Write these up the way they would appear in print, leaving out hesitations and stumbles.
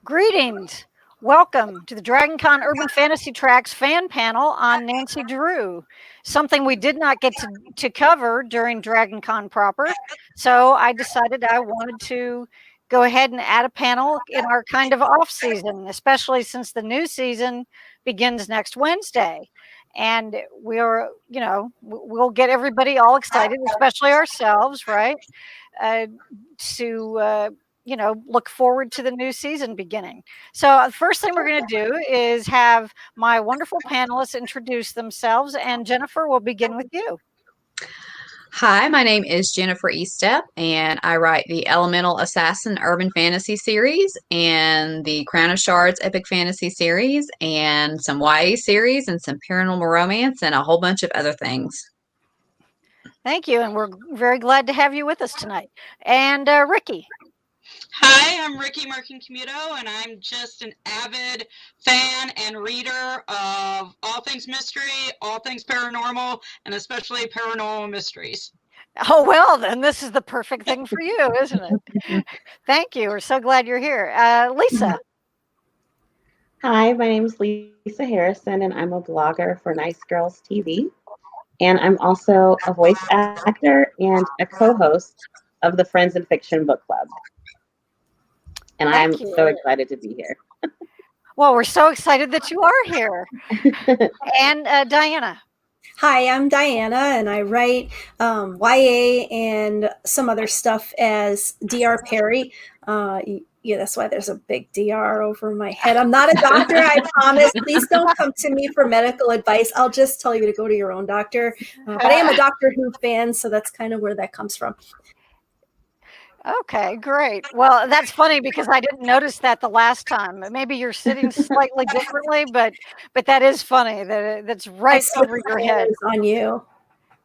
Greetings. Welcome to the DragonCon Urban Fantasy Tracks fan panel on Nancy Drew, something we did not get to cover during DragonCon proper. So I decided I wanted to go ahead and add a panel in our kind of off season, especially since the new season begins next Wednesday. And we'll get everybody all excited, especially ourselves, right? Uh, to look forward to the new season beginning. So the first thing we're going to do is have my wonderful panelists introduce themselves, and Jennifer, will begin with you. Hi, my name is Jennifer Estep, and I write the Elemental Assassin Urban Fantasy series and the Crown of Shards Epic Fantasy series and some YA series and some paranormal romance and a whole bunch of other things. Thank you, and we're very glad to have you with us tonight. And Ricky. Hi, I'm Ricky Marquin Camuto, and I'm just an avid fan and reader of all things mystery, all things paranormal, and especially paranormal mysteries. Oh, well, then this is the perfect thing for you, isn't it? Thank you. We're so glad you're here. Lisa. Hi, my name is Lisa Harrison, and I'm a blogger for Nice Girls TV. And I'm also a voice actor and a co-host of the Friends in Fiction Book Club. And I'm so excited to be here. Well, we're so excited that you are here. And Diana. Hi, I'm Diana, and I write YA and some other stuff as Dr. Perry. Yeah, that's why there's a big DR over my head. I'm not a doctor, I promise. Please don't come to me for medical advice. I'll just tell you to go to your own doctor. But I am a Doctor Who fan, so that's kind of where that comes from. Okay, great. Well, that's funny because I didn't notice that the last time. Maybe you're sitting slightly differently, but that is funny that that's right over your head. On you.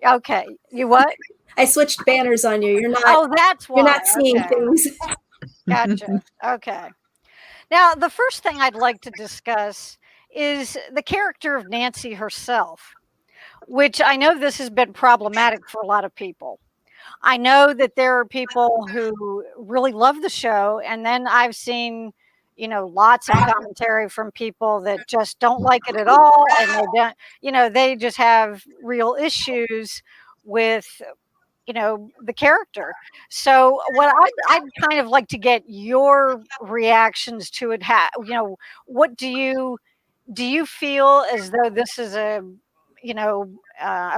Okay, you what? I switched banners on you. You're not. Oh, that's why. You're not seeing things. Gotcha. Okay. Now, the first thing I'd like to discuss is the character of Nancy herself, which I know this has been problematic for a lot of people. I know that there are people who really love the show, and then I've seen, lots of commentary from people that just don't like it at all, and they don't, they just have real issues with, the character. So what I'd kind of like to get your reactions to it. What do you feel as though this is a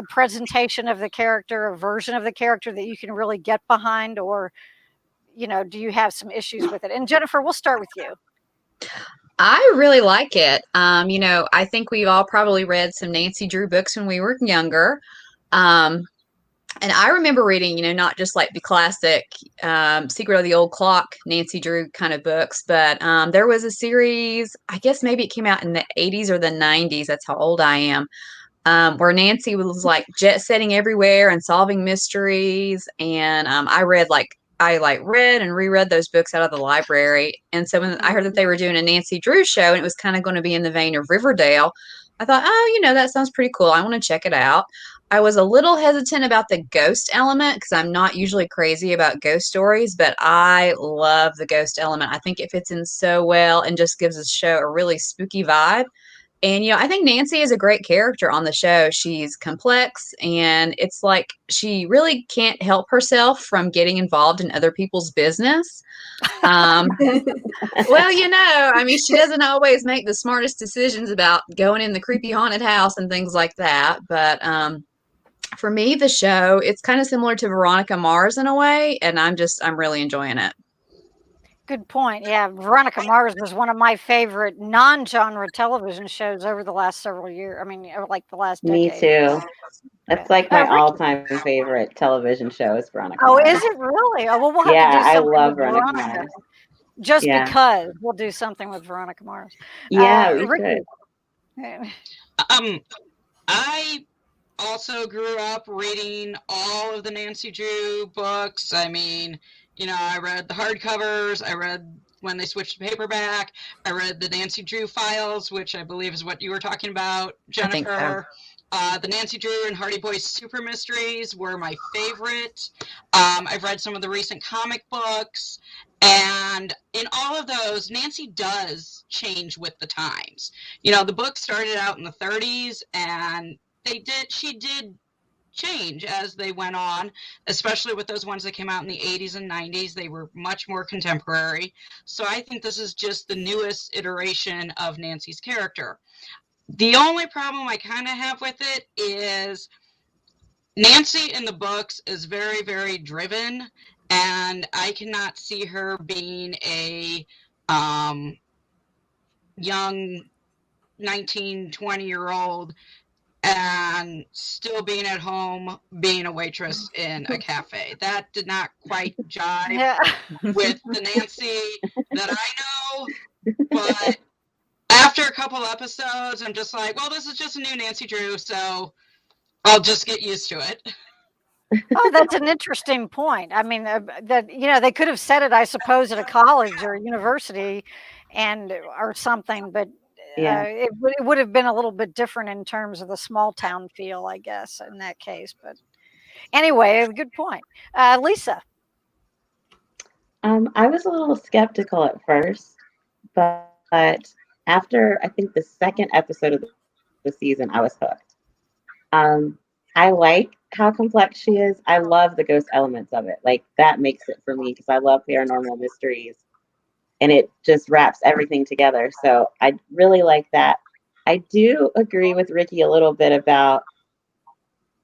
presentation of the character, a version of the character that you can really get behind, or, do you have some issues with it? And Jennifer, we'll start with you. I really like it. I think we've all probably read some Nancy Drew books when we were younger. And I remember reading, not just like the classic Secret of the Old Clock, Nancy Drew kind of books, but there was a series, I guess maybe it came out in the 80s or the 90s. That's how old I am. Where Nancy was like jet setting everywhere and solving mysteries. And I read and reread those books out of the library. And so when I heard that they were doing a Nancy Drew show and it was kind of going to be in the vein of Riverdale, I thought, that sounds pretty cool. I want to check it out. I was a little hesitant about the ghost element because I'm not usually crazy about ghost stories, but I love the ghost element. I think it fits in so well and just gives the show a really spooky vibe. And, I think Nancy is a great character on the show. She's complex, and it's like she really can't help herself from getting involved in other people's business. Well, she doesn't always make the smartest decisions about going in the creepy haunted house and things like that. But for me, the show, it's kind of similar to Veronica Mars in a way, and I'm really enjoying it. Good point. Yeah, Veronica Mars was one of my favorite non-genre television shows over the last several years. I mean, like the last decade. Me too. That's like my all-time favorite television show is Veronica Mars. Is it really? Oh, well, we'll have to do something I love with Veronica Mars. Just because we'll do something with Veronica Mars. Yeah, we could. I also grew up reading all of the Nancy Drew books. I mean, I read the hardcovers. I read when they switched to paperback. I read the Nancy Drew files, which I believe is what you were talking about, Jennifer. The Nancy Drew and Hardy Boys Super Mysteries were my favorite. I've read some of the recent comic books, and in all of those, Nancy does change with the times. You know, the book started out in the 30s, and she did change as they went on, especially with those ones that came out in the 80s and 90s. They were much more contemporary. So I think this is just the newest iteration of Nancy's character. The only problem I kind of have with it is Nancy in the books is very, very driven, and I cannot see her being a young 19, 20-year-old and still being at home, being a waitress in a cafe. That did not quite jive Yeah. with the Nancy that I know, but after a couple episodes, I'm just like, well, this is just a new Nancy Drew, so I'll just get used to it. Oh, that's an interesting point. I mean, that they could have said it, I suppose, at a college or a university, or something, but Yeah. it would have been a little bit different in terms of the small town feel, I guess, in that case. But anyway, good point, Lisa. I was a little skeptical at first, but after I think the second episode of the season, I was hooked. I like how complex she is. I love the ghost elements of it. Like that makes it for me because I love paranormal mysteries, and it just wraps everything together. So I really like that. I do agree with Ricky a little bit about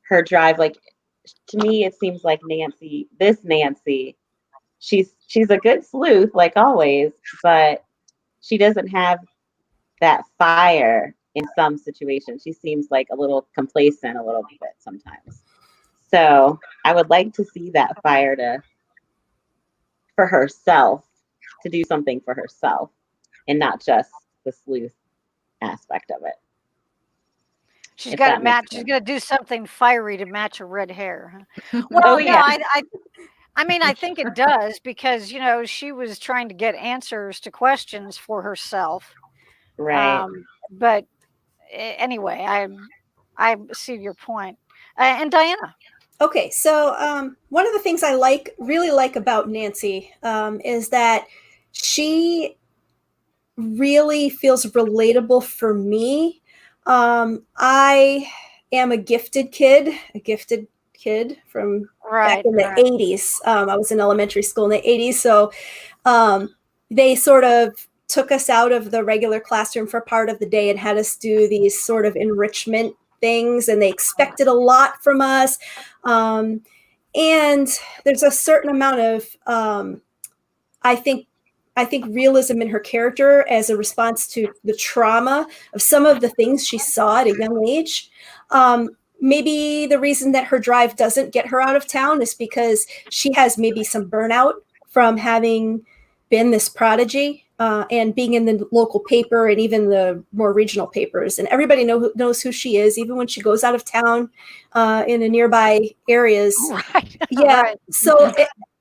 her drive. Like to me, it seems like this Nancy, she's a good sleuth like always, but she doesn't have that fire in some situations. She seems like a little complacent a little bit sometimes. So I would like to see that fire for herself, to do something for herself and not just the sleuth aspect of it. She's If got to that makes match. She's sense. going to do something fiery to match her red hair. Huh? Oh Well, no, yeah. I mean, I think it does because she was trying to get answers to questions for herself. Right. But anyway, I see your point. And Diana. Okay, so one of the things I really like about Nancy is that she really feels relatable for me. I am a gifted kid from back Right. in the 80s. I was in elementary school in the 80s, so they sort of took us out of the regular classroom for part of the day and had us do these sort of enrichment things, and they expected a lot from us. And there's a certain amount of I think realism in her character as a response to the trauma of some of the things she saw at a young age. Maybe the reason that her drive doesn't get her out of town is because she has maybe some burnout from having been this prodigy and being in the local paper and even the more regional papers. And everybody knows who she is, even when she goes out of town in the nearby areas. Right. Yeah. Right. So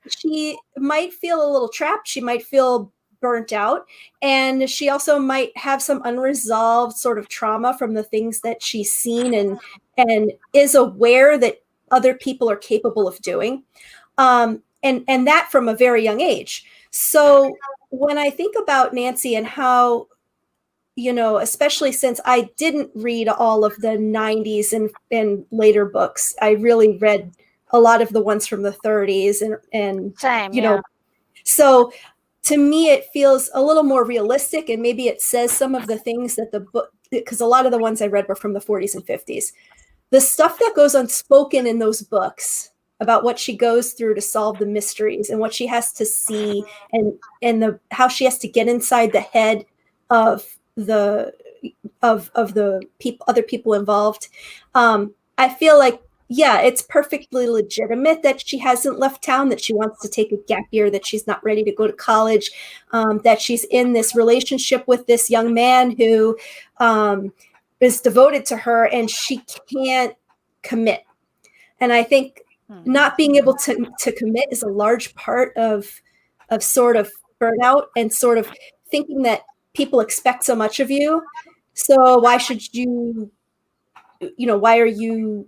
she might feel a little trapped. She might feel burnt out. And she also might have some unresolved sort of trauma from the things that she's seen and is aware that other people are capable of doing. And that from a very young age. So when I think about Nancy and how, especially since I didn't read all of the 90s and later books, I really read a lot of the ones from the 30s and Same, yeah. So to me, it feels a little more realistic, and maybe it says some of the things that the book, because a lot of the ones I read were from the 40s and 50s. The stuff that goes unspoken in those books about what she goes through to solve the mysteries and what she has to see and how she has to get inside the head of the other people involved. I feel like, yeah, it's perfectly legitimate that she hasn't left town, that she wants to take a gap year, that she's not ready to go to college, that she's in this relationship with this young man who is devoted to her and she can't commit. And I think not being able to commit is a large part of sort of burnout and sort of thinking that people expect so much of you. So why should you why are you,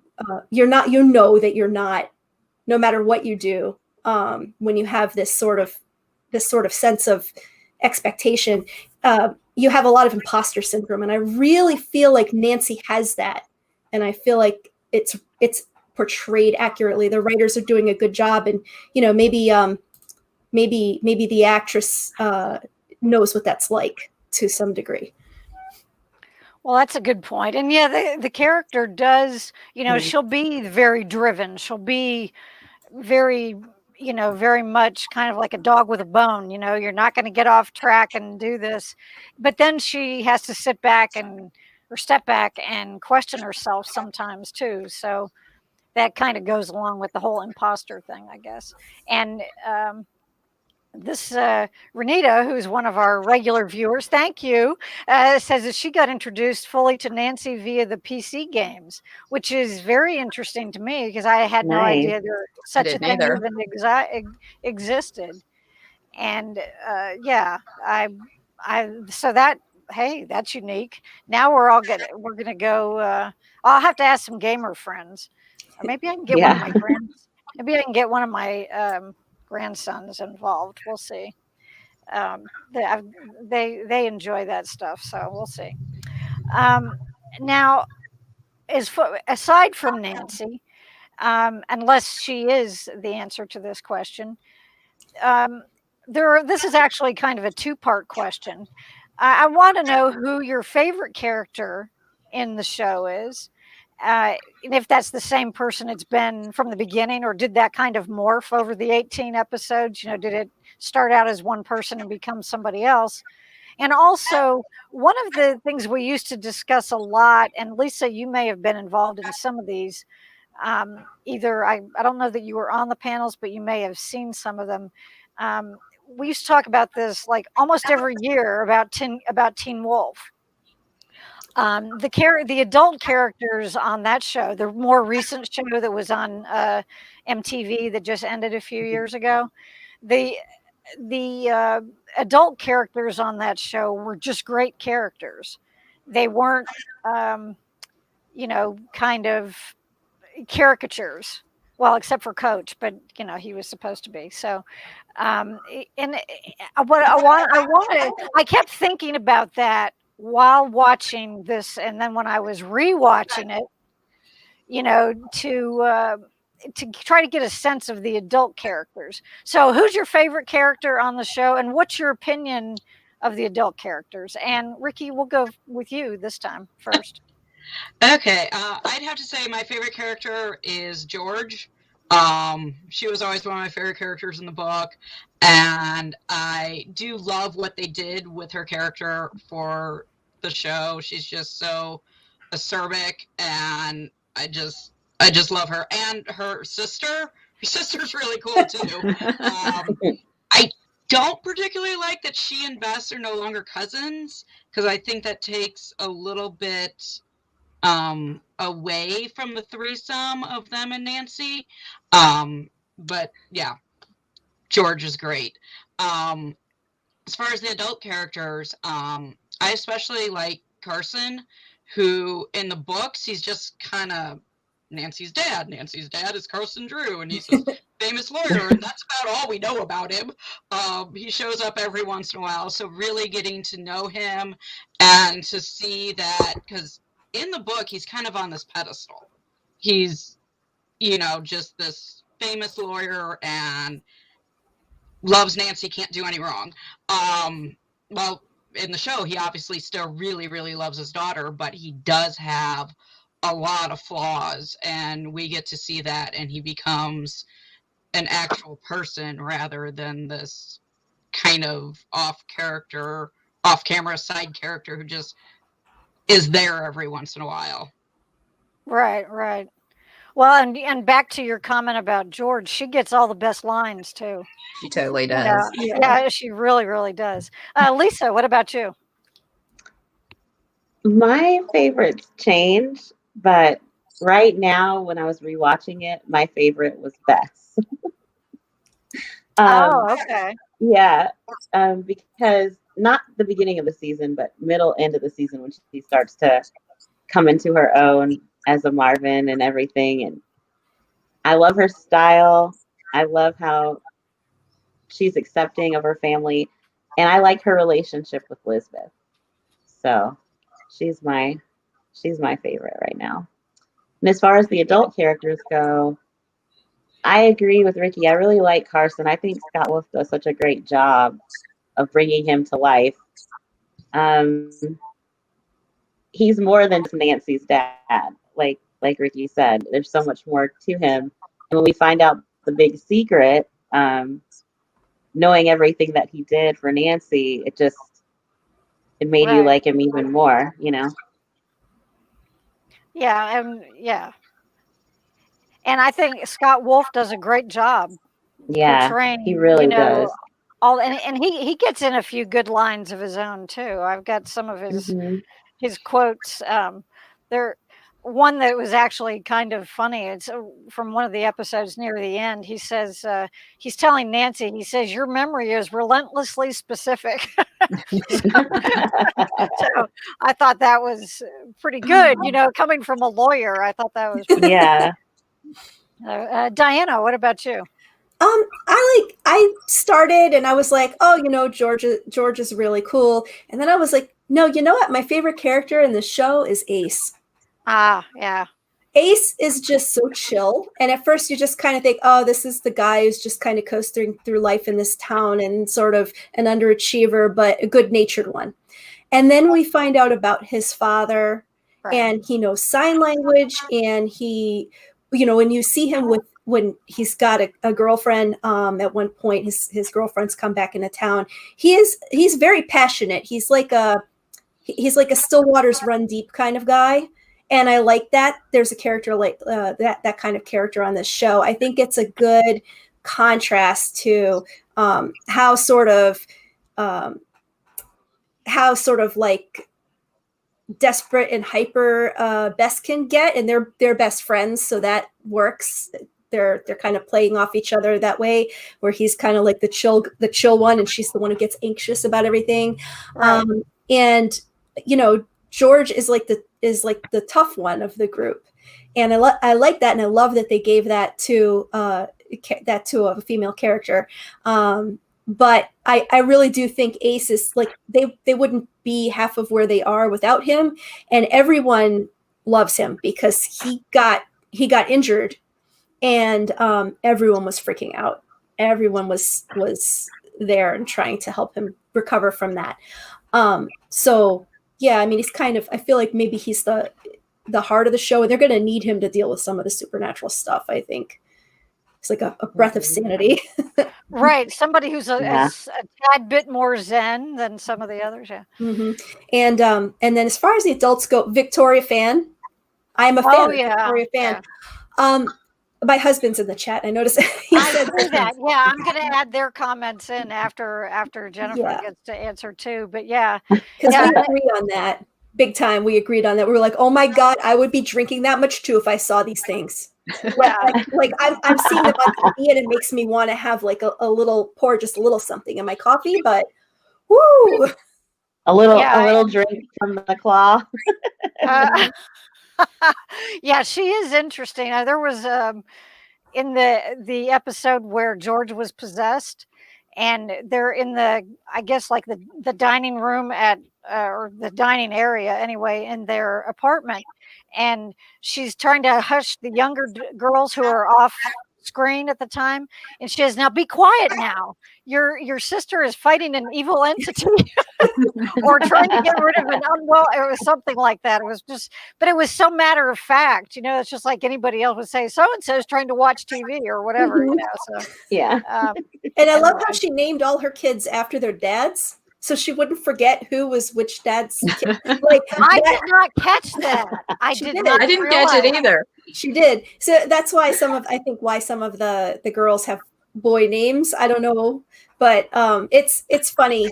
you're not, that you're not, no matter what you do, when you have this sort of sense of expectation, you have a lot of imposter syndrome. And I really feel like Nancy has that. And I feel like it's portrayed accurately. The writers are doing a good job. And, maybe the actress knows what that's like to some degree. Well, that's a good point. And yeah, the character does, she'll be very driven. She'll be very, very much kind of like a dog with a bone. You're not going to get off track and do this. But then she has to step back and question herself sometimes too. So that kind of goes along with the whole imposter thing, I guess. And this Renita, who's one of our regular viewers, thank you, says that she got introduced fully to Nancy via the PC games, which is very interesting to me because I had no Nice. idea there such a didn't thing either. even existed. And yeah, so that, hey, that's unique. Now we're gonna go. I'll have to ask some gamer friends, or maybe I can get one of my maybe I can get one of my grandsons involved. We'll see. They enjoy that stuff, so we'll see. Now, aside from Nancy, unless she is the answer to this question, this is actually kind of a two-part question. I want to know who your favorite character in the show is. And if that's the same person it's been from the beginning, or did that kind of morph over the 18 episodes? Did it start out as one person and become somebody else? And also, one of the things we used to discuss a lot, and Lisa, you may have been involved in some of these. Either I don't know that you were on the panels, but you may have seen some of them. We used to talk about this like almost every year about Teen Wolf. The adult characters on that show, the more recent show that was on MTV that just ended a few years ago, the adult characters on that show were just great characters. They weren't, kind of caricatures. Well, except for Coach, but he was supposed to be. So, and what I kept thinking about that while watching this, and then when I was rewatching it, to try to get a sense of the adult characters. So, who's your favorite character on the show, and what's your opinion of the adult characters? And Ricky, we'll go with you this time first. Okay, I'd have to say my favorite character is George. She was always one of my favorite characters in the book, and I do love what they did with her character for the show. She's just so acerbic, and I just love her. And her sister's really cool too. I don't particularly like that she and Bess are no longer cousins, because I think that takes a little bit away from the threesome of them and Nancy. But yeah, George is great. As far as the adult characters, I especially like Carson, who in the books, he's just kind of Nancy's dad. Nancy's dad is Carson Drew, and he's a famous lawyer, and that's about all we know about him. He shows up every once in a while, so really getting to know him and to see that, because in the book, he's kind of on this pedestal. He's, just this famous lawyer and loves Nancy, can't do any wrong. Well, in the show, he obviously still really, really loves his daughter, but he does have a lot of flaws, and we get to see that, and he becomes an actual person rather than this kind of off-camera side character who just is there every once in a while. Right. Well, and back to your comment about George, she gets all the best lines too. She totally does. Yeah, she really, really does. Lisa, what about you? My favorites change, but right now, when I was rewatching it, my favorite was Bess. Okay. Yeah, because not the beginning of the season, but middle end of the season when she starts to come into her own. as a Marvin and everything. And I love her style. I love how she's accepting of her family. And I like her relationship with Lisbeth. So she's my favorite right now. And as far as the adult characters go, I agree with Ricky. I really like Carson. I think Scott Wolf does such a great job of bringing him to life. He's more than just Nancy's dad. Like Ricky said, there's so much more to him. And when we find out the big secret, knowing everything that he did for Nancy, it made you like him even more, you know? Yeah. And I think Scott Wolf does a great job portraying, he really does. And he gets in a few good lines of his own too. I've got some of his quotes. There, one that was actually kind of funny. It's from one of the episodes near the end. He says he's telling Nancy. He says, "Your memory is relentlessly specific." So I thought that was pretty good. Coming from a lawyer, I thought that was pretty yeah. Diana, what about you? I started and I was like, oh, George is really cool. And then I was like, no, you know what? My favorite character in the show is Ace. Yeah. Ace is just so chill. And at first you just kind of think, oh, this is the guy who's just kind of coasting through life in this town and sort of an underachiever, but a good-natured one. And then we find out about his father, and he knows sign language, and he, when you see him when he's got a girlfriend, at one point his girlfriend's come back into town. He's very passionate. He's like a still waters run deep kind of guy. And I like that there's a character like that kind of character on this show. I think it's a good contrast to how sort of like desperate and hyper Bess can get, and they're best friends, so that works. They're kind of playing off each other that way, where he's kind of like the chill one, and she's the one who gets anxious about everything. And George is like the tough one of the group, and I like that, and I love that they gave that to a female character. But I really do think Ace is like they wouldn't be half of where they are without him, and everyone loves him because he got injured, and everyone was freaking out. Everyone was there and trying to help him recover from that. So yeah, I mean, he's kind of, I feel like maybe he's the heart of the show, and they're going to need him to deal with some of the supernatural stuff. I think it's like a breath of sanity. Right. Somebody who's a tad bit more zen than some of the others. Yeah. Mm-hmm. And then as far as the adults go, Victoria fan. I'm a fan of Victoria fan. Yeah. My husband's in the chat. I noticed. I see that. Yeah, I'm going to add their comments in after Jennifer gets to answer too. But yeah, because we agree on that big time. We agreed on that. We were like, oh my God, I would be drinking that much too if I saw these things. like I'm seeing them on TV, and it makes me want to have like a little pour, just a little something in my coffee. But woo, a little drink from the claw. Yeah, she is interesting. There was in the episode where George was possessed, and they're in I guess like the dining room or the dining area anyway in their apartment, and she's trying to hush the younger girls who are off screen at the time, and she says, "Now be quiet now. Your sister is fighting an evil entity." Or trying to get rid of an it was something like that. It was just, but it was so matter of fact, it's just like anybody else would say, so-and-so is trying to watch TV or whatever, so. Yeah. And I love how she named all her kids after their dads, so she wouldn't forget who was which dad's kid. Like, I did not catch that. I didn't catch it either. She did. So that's why some of the girls have boy names. I don't know, but it's funny.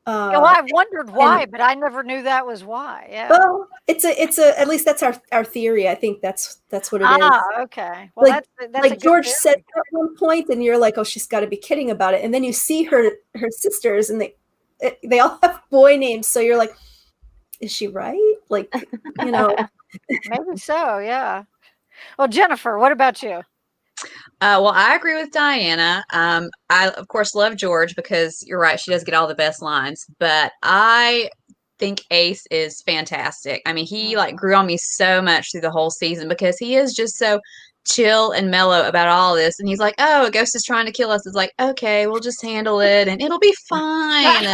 I wondered why, but I never knew that was why. Yeah. Well, it's at least that's our theory. I think that's what it is. Okay. Well, that's like George said at one point, and you're like, oh, she's got to be kidding about it. And then you see her sisters, and they all have boy names, so you're like, is she right? Like, Maybe so, yeah. Well, Jennifer, what about you? Well, I agree with Diana. I of course love George because you're right, she does get all the best lines, but I think Ace is fantastic. I mean, he like grew on me so much through the whole season because he is just so chill and mellow about all this. And he's like, "Oh, a ghost is trying to kill us." It's like, "Okay, we'll just handle it and it'll be fine."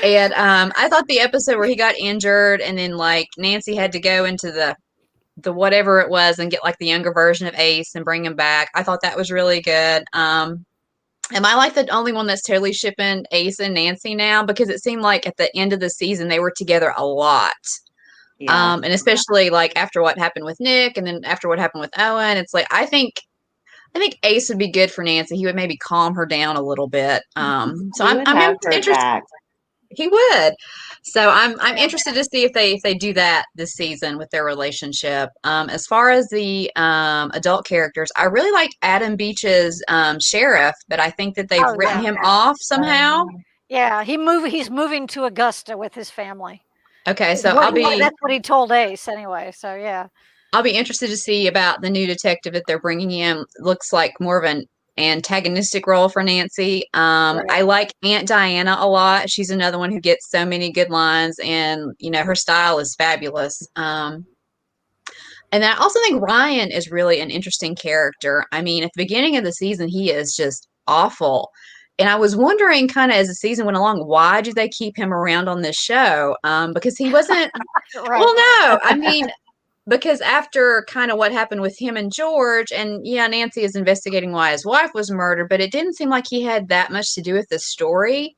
And I thought the episode where he got injured and then like Nancy had to go into the whatever it was and get like the younger version of Ace and bring him back. I thought that was really good. Am I like the only one that's totally shipping Ace and Nancy now? Because it seemed like at the end of the season they were together a lot. Yeah. And especially like after what happened with Nick and then after what happened with Owen, it's like I think Ace would be good for Nancy. He would maybe calm her down a little bit. So He would I'm have her interested. back. He would. So I'm interested to see if they do that this season with their relationship. As far as the adult characters, I really liked Adam Beach's sheriff, but I think that they've Oh, written yeah. him off somehow. Yeah, he's moving to Augusta with his family. Okay, so That's what he told Ace anyway. So yeah. I'll be interested to see about the new detective that they're bringing in. Looks like more of an antagonistic role for Nancy. Right. I like Aunt Diana a lot. She's another one who gets so many good lines, and you know her style is fabulous. And then I also think Ryan is really an interesting character. I mean, at the beginning of the season, he is just awful. And I was wondering, kind of as the season went along, why do they keep him around on this show? Because he wasn't. Right. Well, no, I mean, because after kind of what happened with him and George, and yeah, Nancy is investigating why his wife was murdered, but it didn't seem like he had that much to do with the story.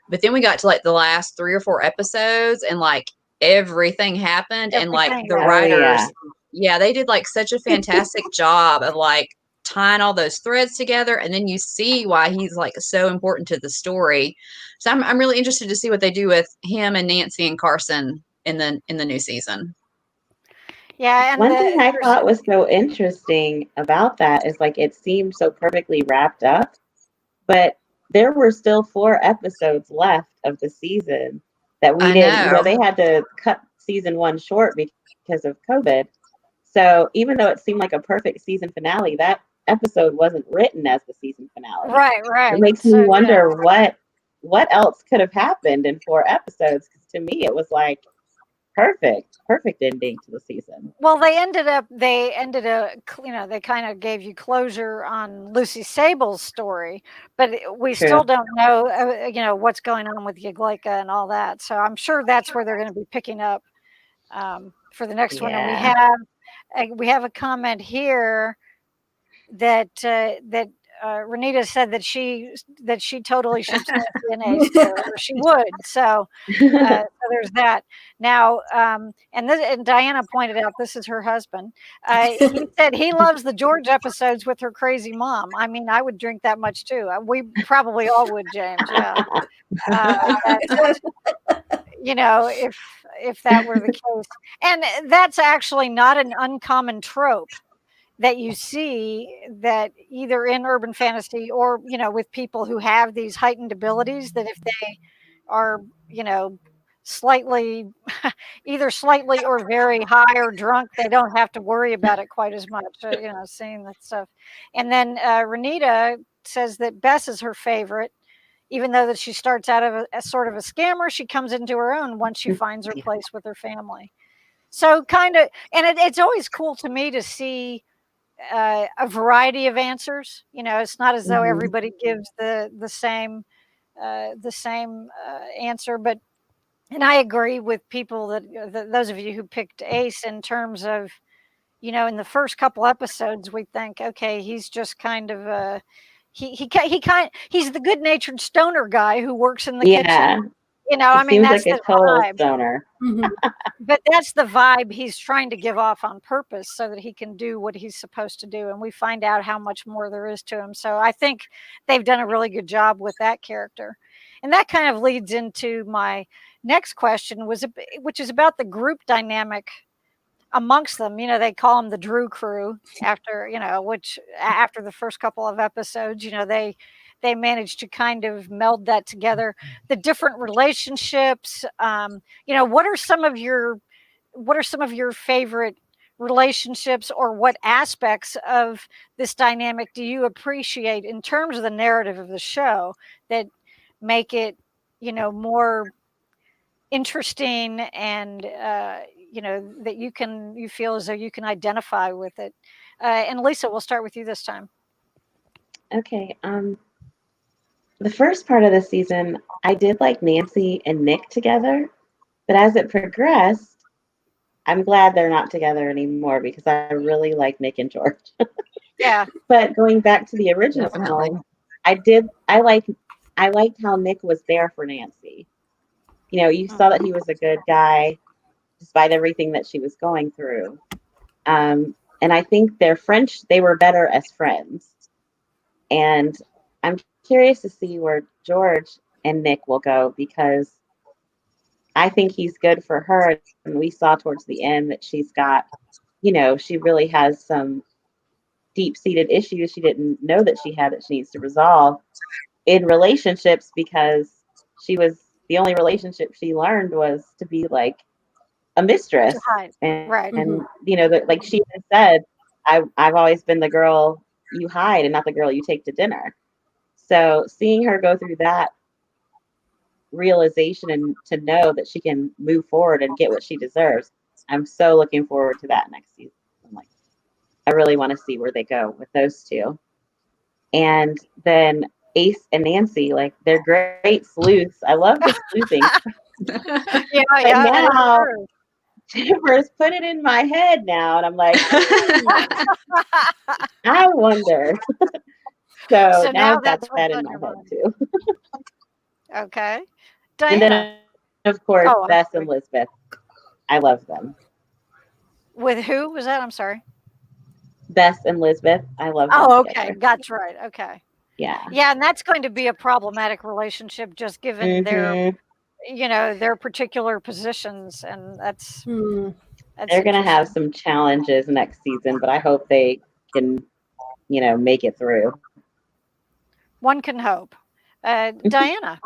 But then we got to like the last 3 or 4 episodes, and like everything happened, and like Everything, the yeah. writers, yeah. yeah, they did like such a fantastic job of like tying all those threads together, and then you see why he's like so important to the story. So I'm really interested to see what they do with him and Nancy and Carson in the new season. Yeah, and One thing I thought was so interesting about that is like it seemed so perfectly wrapped up, but there were still 4 episodes left of the season that we I didn't, know. they had to cut season 1 short because of COVID. So even though it seemed like a perfect season finale, that episode wasn't written as the season finale. right. It makes So, me wonder what else could have happened in 4 episodes. Because to me, it was like perfect ending to the season. Well, they ended they kind of gave you closure on Lucy Sable's story, but we True. still don't know, what's going on with Yaglaika and all that. So I'm sure that's where they're going to be picking up for the next one. And we have a comment here that Renita said that she totally ships Nancy and Ace, or she would. So there's that. Now, and Diana pointed out this is her husband. He said he loves the George episodes with her crazy mom. I mean, I would drink that much too. We probably all would, James. Yeah. If that were the case, and that's actually not an uncommon trope that you see that either in urban fantasy or with people who have these heightened abilities, that if they are slightly either slightly or very high or drunk, they don't have to worry about it quite as much, seeing that stuff. And then Renita says that Bess is her favorite, even though that she starts out of a sort of a scammer. She comes into her own once she finds her place with her family. So kind of, and it's always cool to me to see a variety of answers. It's not as though everybody gives the same answer. But and I agree with people that those of you who picked Ace, in terms of in the first couple episodes we think, okay, he's just kind of he's the good-natured stoner guy who works in the kitchen. I mean, seems that's like a the total vibe. stoner. But that's the vibe he's trying to give off on purpose so that he can do what he's supposed to do. And we find out how much more there is to him. So I think they've done a really good job with that character. And that kind of leads into my next question, which is about the group dynamic amongst them. They call them the Drew crew after, which after the first couple of episodes, they managed to kind of meld that together, the different relationships. What are some of your what are some of your favorite relationships, or what aspects of this dynamic do you appreciate in terms of the narrative of the show that make it, more interesting, and that you feel as though you can identify with it? And Lisa, we'll start with you this time. Okay. The first part of the season, I did like Nancy and Nick together, but as it progressed, I'm glad they're not together anymore because I really like Nick and George. Yeah. But going back to the original, Definitely. I liked how Nick was there for Nancy. You saw that he was a good guy despite everything that she was going through. And I think they were better as friends. And I'm curious to see where George and Nick will go, because I think he's good for her. And we saw towards the end that she's got, she really has some deep-seated issues she didn't know that she had, that she needs to resolve in relationships, because the only relationship she learned was to be like a mistress. And, Right. like she said, I've always been the girl you hide and not the girl you take to dinner. So seeing her go through that realization and to know that she can move forward and get what she deserves, I'm so looking forward to that next season. Like, I really want to see where they go with those two. And then Ace and Nancy, like, they're great sleuths. I love the sleuthing. Yeah, But yeah. now Timbers put it in my head now, and I'm like, I wonder. So now I've got that's that what's in on my your head mind. too. Okay. And Diana, then, of course, Oh, I'm Bess sorry. and Lisbeth. I love them. With who was that? I'm sorry. Bess and Lisbeth. I love them Oh, okay. together. That's right. Okay. Yeah. Yeah, and that's going to be a problematic relationship, just given Mhm. their particular positions, and that's They're going to have interesting. some challenges next season, but I hope they can, make it through. One can hope. Diana.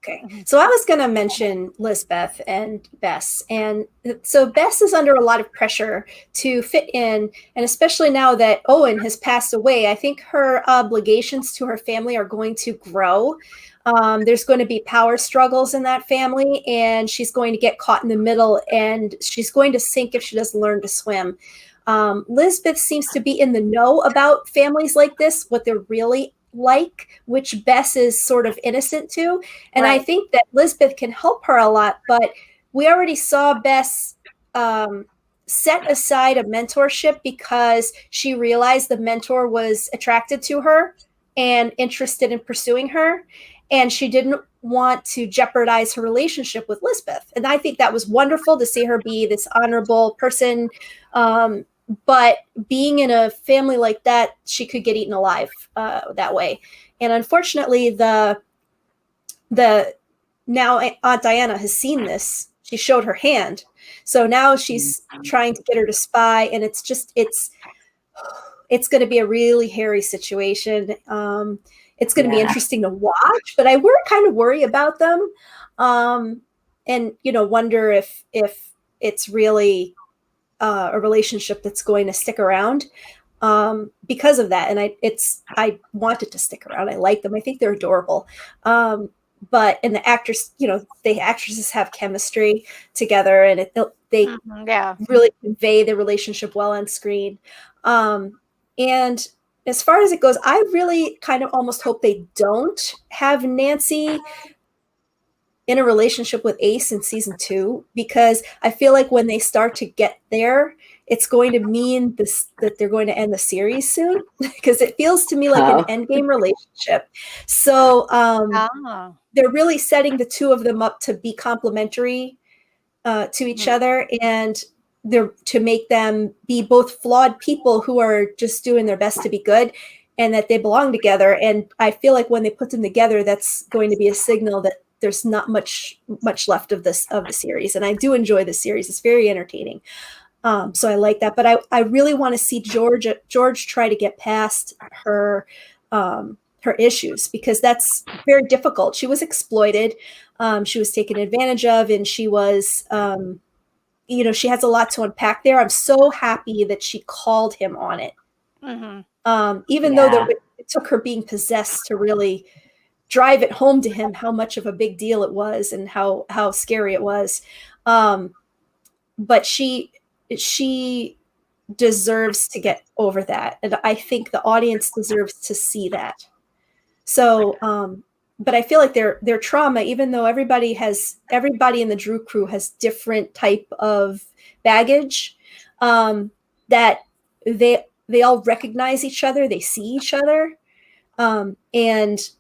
Okay, so I was going to mention Lisbeth and Bess. And so Bess is under a lot of pressure to fit in. And especially now that Owen has passed away, I think her obligations to her family are going to grow. There's going to be power struggles in that family, and she's going to get caught in the middle, and she's going to sink if she doesn't learn to swim. Lisbeth seems to be in the know about families like this, what they're really like, which Bess is sort of innocent to. And I think that Lisbeth can help her a lot, but we already saw Bess set aside a mentorship because she realized the mentor was attracted to her and interested in pursuing her. And she didn't want to jeopardize her relationship with Lisbeth. And I think that was wonderful to see her be this honorable person. But being in a family like that, she could get eaten alive that way. And unfortunately, the now Aunt Diana has seen this. She showed her hand. So now she's trying to get her to spy, and it's going to be a really hairy situation. It's going to be interesting to watch, but I kind of worry about them, and wonder if it's really a relationship that's going to stick around because of that. And I want it to stick around. I like them. I think they're adorable. But the actors, the actresses have chemistry together, and they really convey the relationship well on screen. And as far as it goes, I really kind of almost hope they don't have Nancy in a relationship with Ace in season 2, because I feel like when they start to get there, it's going to mean that they're going to end the series soon, because it feels to me like an endgame relationship. So they're really setting the two of them up to be complementary to each other, and they're to make them be both flawed people who are just doing their best to be good, and that they belong together. And I feel like when they put them together, that's going to be a signal that there's not much left of the series. And I do enjoy the series. It's very entertaining. So I like that, but I really want to see George try to get past her issues, because that's very difficult. She was exploited. She was taken advantage of, and she was, she has a lot to unpack there. I'm so happy that she called him on it. Even though it took her being possessed to really drive it home to him how much of a big deal it was and how scary it was. But she deserves to get over that. And I think the audience deserves to see that. So, but I feel like their trauma, even though everybody in the Drew crew has different type of baggage, that they all recognize each other, they see each other, and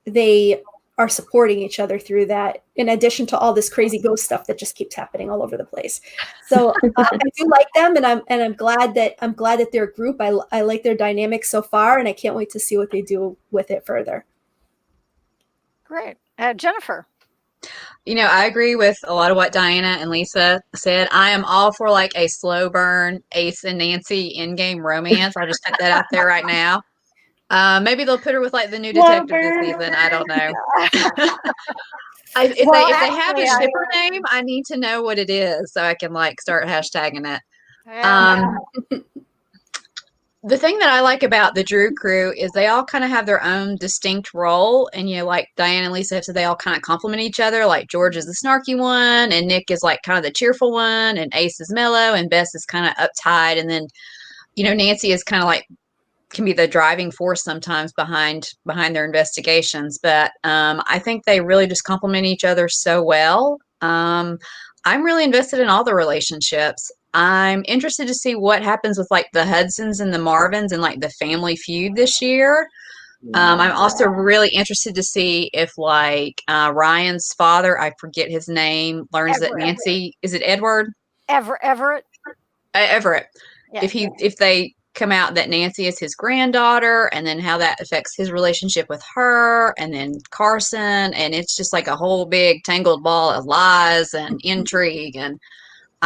they are supporting each other through that, in addition to all this crazy ghost stuff that just keeps happening all over the place. So I do like them, and I'm glad that they're a group. I like their dynamic so far, and I can't wait to see what they do with it further. Great. Jennifer. I agree with a lot of what Diana and Lisa said. I am all for like a slow burn Ace and Nancy in-game romance. I'll just put that out there right now. Maybe they'll put her with like the new detective this season. I don't know. If they have a shipper name, I need to know what it is so I can like start hashtagging it. Yeah. The thing that I like about the Drew crew is they all kind of have their own distinct role. And, like Diane and Lisa have said, they all kind of complement each other. Like George is the snarky one, and Nick is like kind of the cheerful one, and Ace is mellow, and Bess is kind of uptight. And then, Nancy is kind of like, can be the driving force sometimes behind their investigations. But I think they really just complement each other so well. I'm really invested in all the relationships. I'm interested to see what happens with like the Hudsons and the Marvins and like the family feud this year. I'm also really interested to see if like Ryan's father, I forget his name, learns that Nancy, is it Edward? Everett. Everett. Yeah. If they come out that Nancy is his granddaughter, and then how that affects his relationship with her, and then Carson, and it's just like a whole big tangled ball of lies and intrigue, and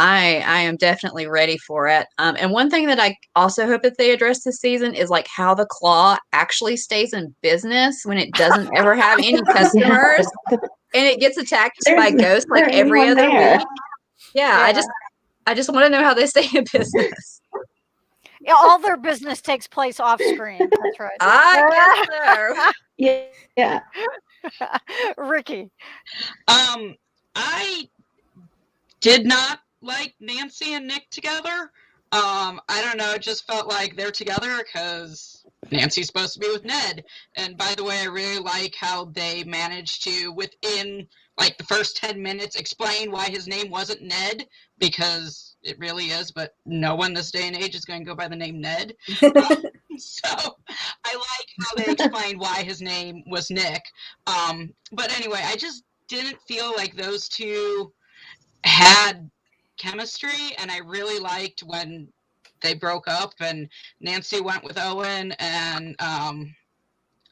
I am definitely ready for it. And one thing that I also hope that they address this season is like how the Claw actually stays in business when it doesn't ever have any customers and it gets attacked by ghosts like every other week. Yeah, I just want to know how they stay in business. Yeah, all their business takes place off screen. That's right. I guess so. Yeah. Ricky. I did not like Nancy and Nick together. I don't know, it just felt like they're together because Nancy's supposed to be with Ned. And by the way, I really like how they managed to, within like the first 10 minutes, explain why his name wasn't Ned, because it really is, but no one this day and age is going to go by the name Ned. So I like how they explained why his name was Nick. But anyway, I just didn't feel like those two had chemistry, and I really liked when they broke up and Nancy went with Owen and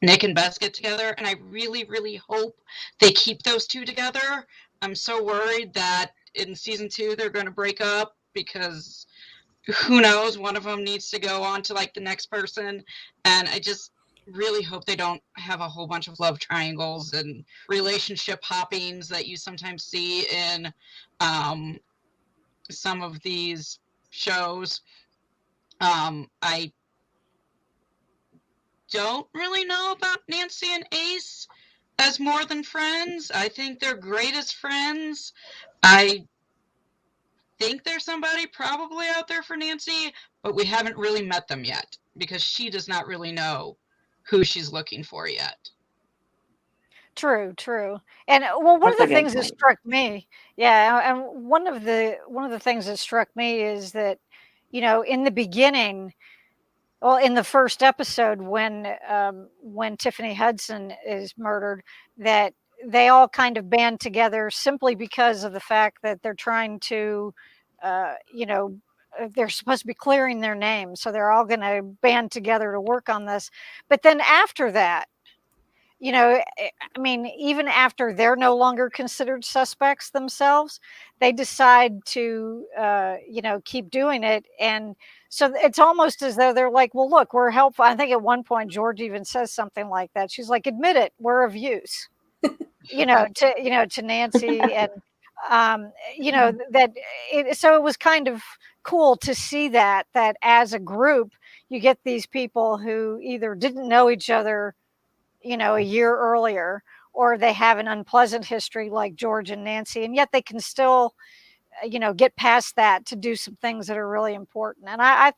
Nick and Bess get together, and I really, really hope they keep those two together. I'm so worried that in season 2 they're going to break up because who knows, one of them needs to go on to like the next person, and I just really hope they don't have a whole bunch of love triangles and relationship hoppings that you sometimes see in some of these shows. I don't really know about Nancy and Ace as more than friends. I think they're great as friends. I think there's somebody probably out there for Nancy, but we haven't really met them yet because she does not really know who she's looking for yet. True. And well, one of the things that struck me, and one of the things that struck me is that, in the beginning, well, in the first episode when Tiffany Hudson is murdered, that they all kind of band together simply because of the fact that they're trying to, they're supposed to be clearing their name, so they're all going to band together to work on this. But then after that, I mean, even after they're no longer considered suspects themselves, they decide to, keep doing it. And so it's almost as though they're like, well, look, we're helpful. I think at one point, George even says something like that. She's like, admit it, we're of use, to Nancy. And You know, so it was kind of cool to see that as a group, you get these people who either didn't know each other, you know, a year earlier, or they have an unpleasant history like George and Nancy, and yet they can still, you know, get past that to do some things that are really important. And I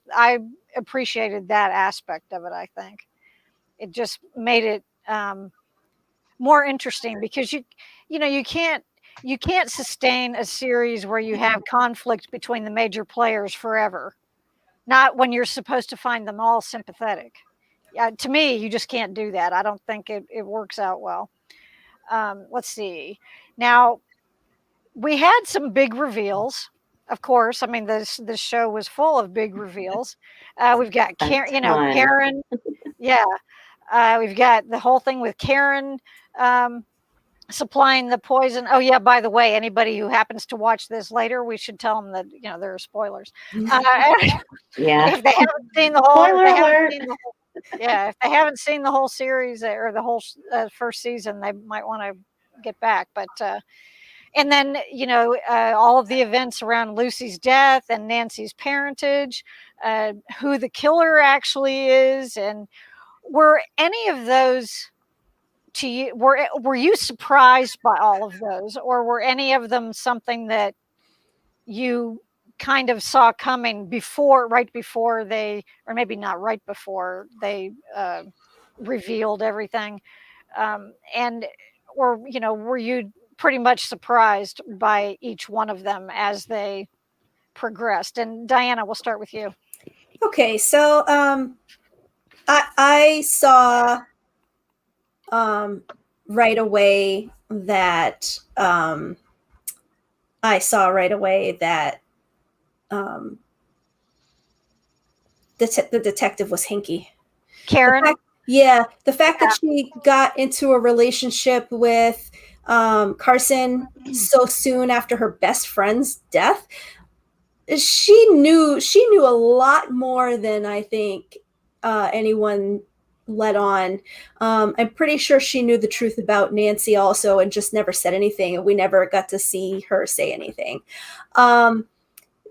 appreciated that aspect of it. I think it just made it more interesting, because you know, you can't sustain a series where you have conflict between the major players forever. Not when you're supposed to find them all sympathetic. To me, you just can't do that. I don't think it works out well. Let's see. Now, we had some big reveals. Of course, I mean, this show was full of big reveals. We've got Karen, you know, ton. Karen. Yeah, we've got the whole thing with Karen supplying the poison. Oh yeah, by the way, anybody who happens to watch this later, we should tell them that, you know, there are spoilers. Yeah. If they haven't seen the whole, Spoiler alert. yeah, if they haven't seen the whole series or the whole first season, they might want to get back. But and then, you know, all of the events around Lucy's death and Nancy's parentage, who the killer actually is, and were any of those to you, were you surprised by all of those, or were any of them something that you kind of saw coming right before they, or maybe not right before they revealed everything, and or, you know, were you pretty much surprised by each one of them as they progressed? And Diana, we'll start with you. Okay, so I saw right away that the detective was hinky. Karen? The fact that she got into a relationship with Carson so soon after her best friend's death, she knew a lot more than I think anyone let on. I'm pretty sure she knew the truth about Nancy also, and just never said anything, and we never got to see her say anything.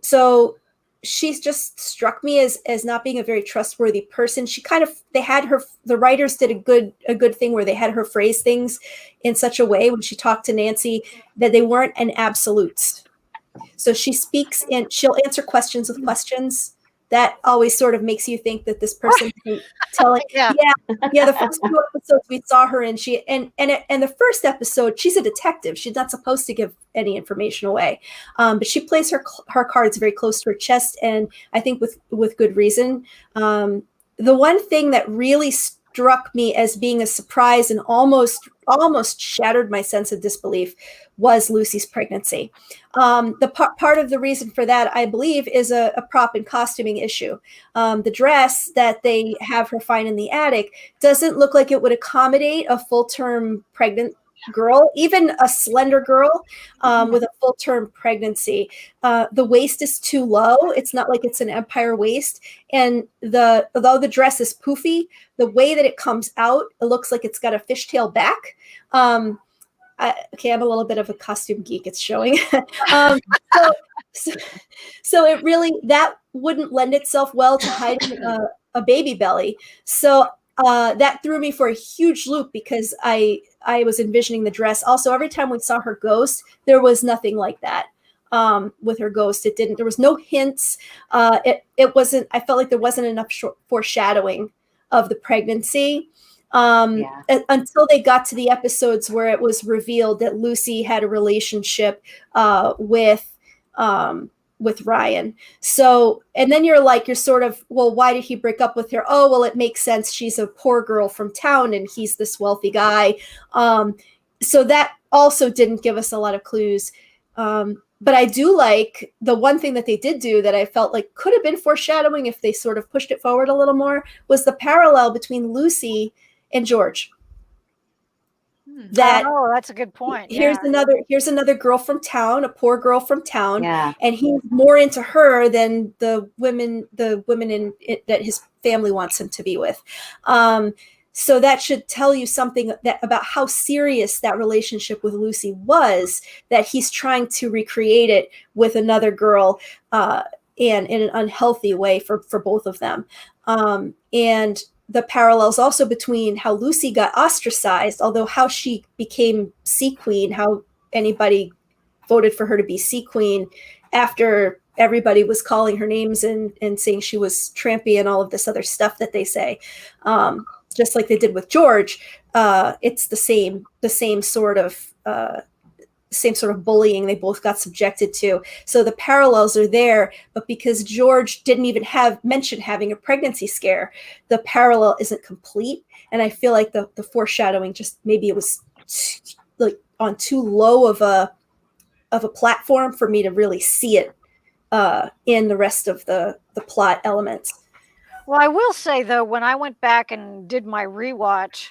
So she's just struck me as not being a very trustworthy person. The writers did a good thing where they had her phrase things in such a way when she talked to Nancy that they weren't an absolutes. So she speaks and she'll answer questions with questions. That always sort of makes you think that this person can tell it. Yeah. The first two episodes we saw her in, and the first episode, she's a detective. She's not supposed to give any information away, but she plays her cards very close to her chest, and I think with good reason. The one thing that really struck me as being a surprise and almost shattered my sense of disbelief was Lucy's pregnancy. Part of the reason for that, I believe, is a prop and costuming issue. The dress that they have her find in the attic doesn't look like it would accommodate a full-term pregnant girl, even a slender girl with a full-term pregnancy. The waist is too low. It's not like it's an empire waist. And although the dress is poofy, the way that it comes out, it looks like it's got a fishtail back. I'm a little bit of a costume geek. It's showing. So it really, that wouldn't lend itself well to hiding a baby belly. So that threw me for a huge loop, because I was envisioning the dress. Also, every time we saw her ghost, there was nothing like that with her ghost. There was no hints. It wasn't, I felt like there wasn't enough foreshadowing of the pregnancy. Until they got to the episodes where it was revealed that Lucy had a relationship with Ryan. So, and then you're sort of, well, why did he break up with her? Oh, well, it makes sense. She's a poor girl from town and he's this wealthy guy. So that also didn't give us a lot of clues. But I do like the one thing that they did do that I felt like could have been foreshadowing if they sort of pushed it forward a little more, was the parallel between Lucy and George. That's a good point. Here's another girl from town, a poor girl from town, Yeah. and he's more into her than the women that his family wants him to be with. So that should tell you something that about how serious that relationship with Lucy was, that he's trying to recreate it with another girl, and in an unhealthy way for both of them. And the parallels also between how Lucy got ostracized, although how she became Sea Queen, how anybody voted for her to be Sea Queen after everybody was calling her names and saying she was trampy and all of this other stuff that they say. Just like they did with George, it's the same sort of bullying they both got subjected to. So the parallels are there, but because George didn't even mention having a pregnancy scare, the parallel isn't complete. And I feel like the foreshadowing, just maybe it was like on too low of a platform for me to really see it in the rest of the plot elements. Well, I will say though, when I went back and did my rewatch,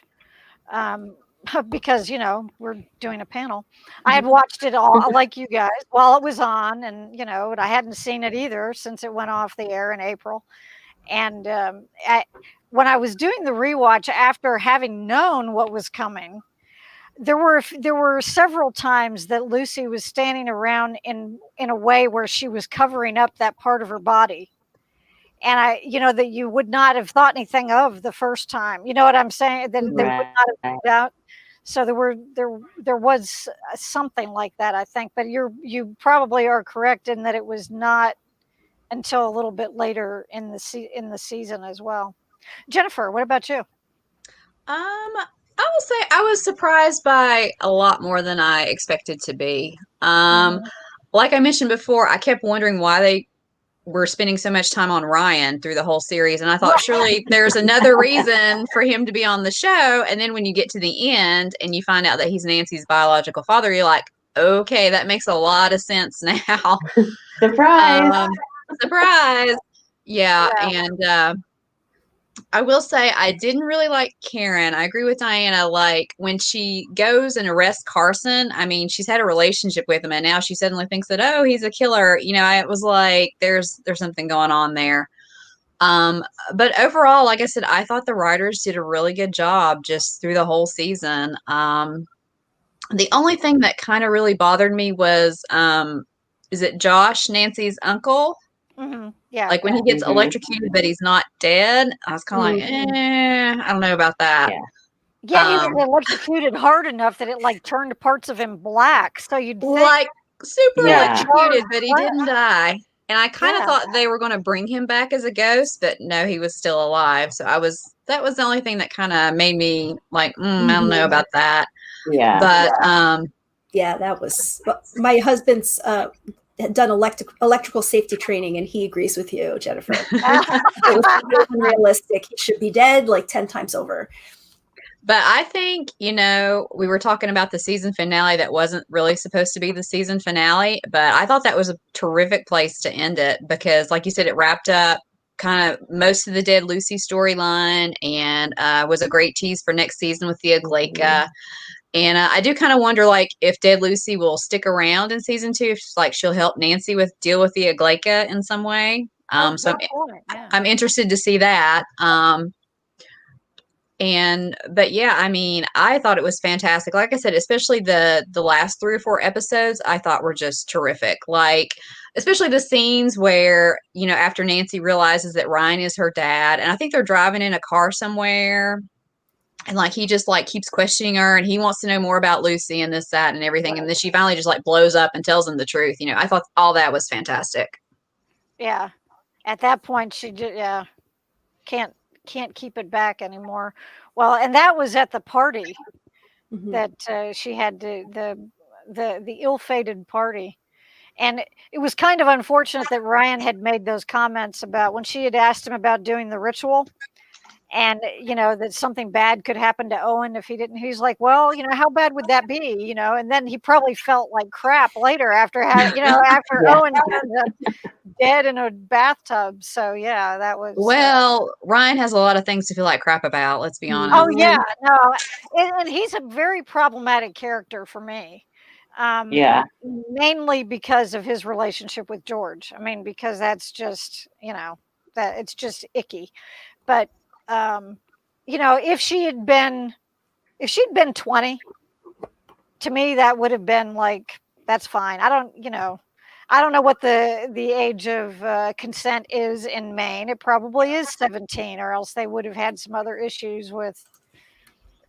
because we're doing a panel, I had watched it all like you guys while it was on, and and I hadn't seen it either since it went off the air in April. And when I was doing the rewatch after having known what was coming, there were several times that Lucy was standing around in a way where she was covering up that part of her body. And that you would not have thought anything of the first time. You know what I'm saying? That they would not have found out. So there was something like that, I think. But you probably are correct in that it was not until a little bit later in the season as well. Jennifer, what about you? I will say I was surprised by a lot more than I expected to be. Like I mentioned before, I kept wondering why they were spending so much time on Ryan through the whole series, and I thought surely there's another reason for him to be on the show. And then when you get to the end and you find out that he's Nancy's biological father, you're like, okay, that makes a lot of sense now. Surprise! Surprise! Yeah, and I will say I didn't really like Karen. I agree with Diana. Like when she goes and arrests Carson, I mean, she's had a relationship with him, and now she suddenly thinks that, oh, he's a killer. I was like, there's something going on there. But overall, like I said, I thought the writers did a really good job just through the whole season. The only thing that kind of really bothered me was, is it Josh, Nancy's uncle? Mm-hmm. Yeah. Like when he gets electrocuted, but he's not dead. I was kind of like, I don't know about that. Yeah, he was electrocuted hard enough that it like turned parts of him black. So you'd think, like super electrocuted, but he didn't die. And I kind of thought they were going to bring him back as a ghost, but no, he was still alive. So that was the only thing that kind of made me like, I don't know about that. Yeah. But yeah, that was my husband's had done electrical safety training, and he agrees with you, Jennifer. It was unrealistic. He should be dead like 10 times over. But I think, we were talking about the season finale that wasn't really supposed to be the season finale, but I thought that was a terrific place to end it because, like you said, it wrapped up kind of most of the Dead Lucy storyline and was a great tease for next season with the Aglaika. And I do kind of wonder, like, if Dead Lucy will stick around in season 2, if like she'll help Nancy deal with the Aglaika in some way. So I'm interested to see that. But yeah, I mean, I thought it was fantastic. Like I said, especially the last 3 or 4 episodes, I thought were just terrific. Like, especially the scenes where, after Nancy realizes that Ryan is her dad, and I think they're driving in a car somewhere. And like he just like keeps questioning her, and he wants to know more about Lucy and this, that, and everything. And then she finally just like blows up and tells him the truth. I thought all that was fantastic. Yeah, at that point she just can't keep it back anymore. Well, and that was at the party that she had the ill-fated party. And it was kind of unfortunate that Ryan had made those comments about when she had asked him about doing the ritual. And, that something bad could happen to Owen if he didn't. He's like, well, how bad would that be? And then he probably felt like crap later after after Owen turned up dead in a bathtub. So, yeah, that was. Well, Ryan has a lot of things to feel like crap about. Let's be honest. Oh, yeah. No. And he's a very problematic character for me. Mainly because of his relationship with George. I mean, because that's just, that it's just icky. But if she'd been 20, to me that would have been like, that's fine. I don't know what the age of consent is in Maine. It probably is 17, or else they would have had some other issues with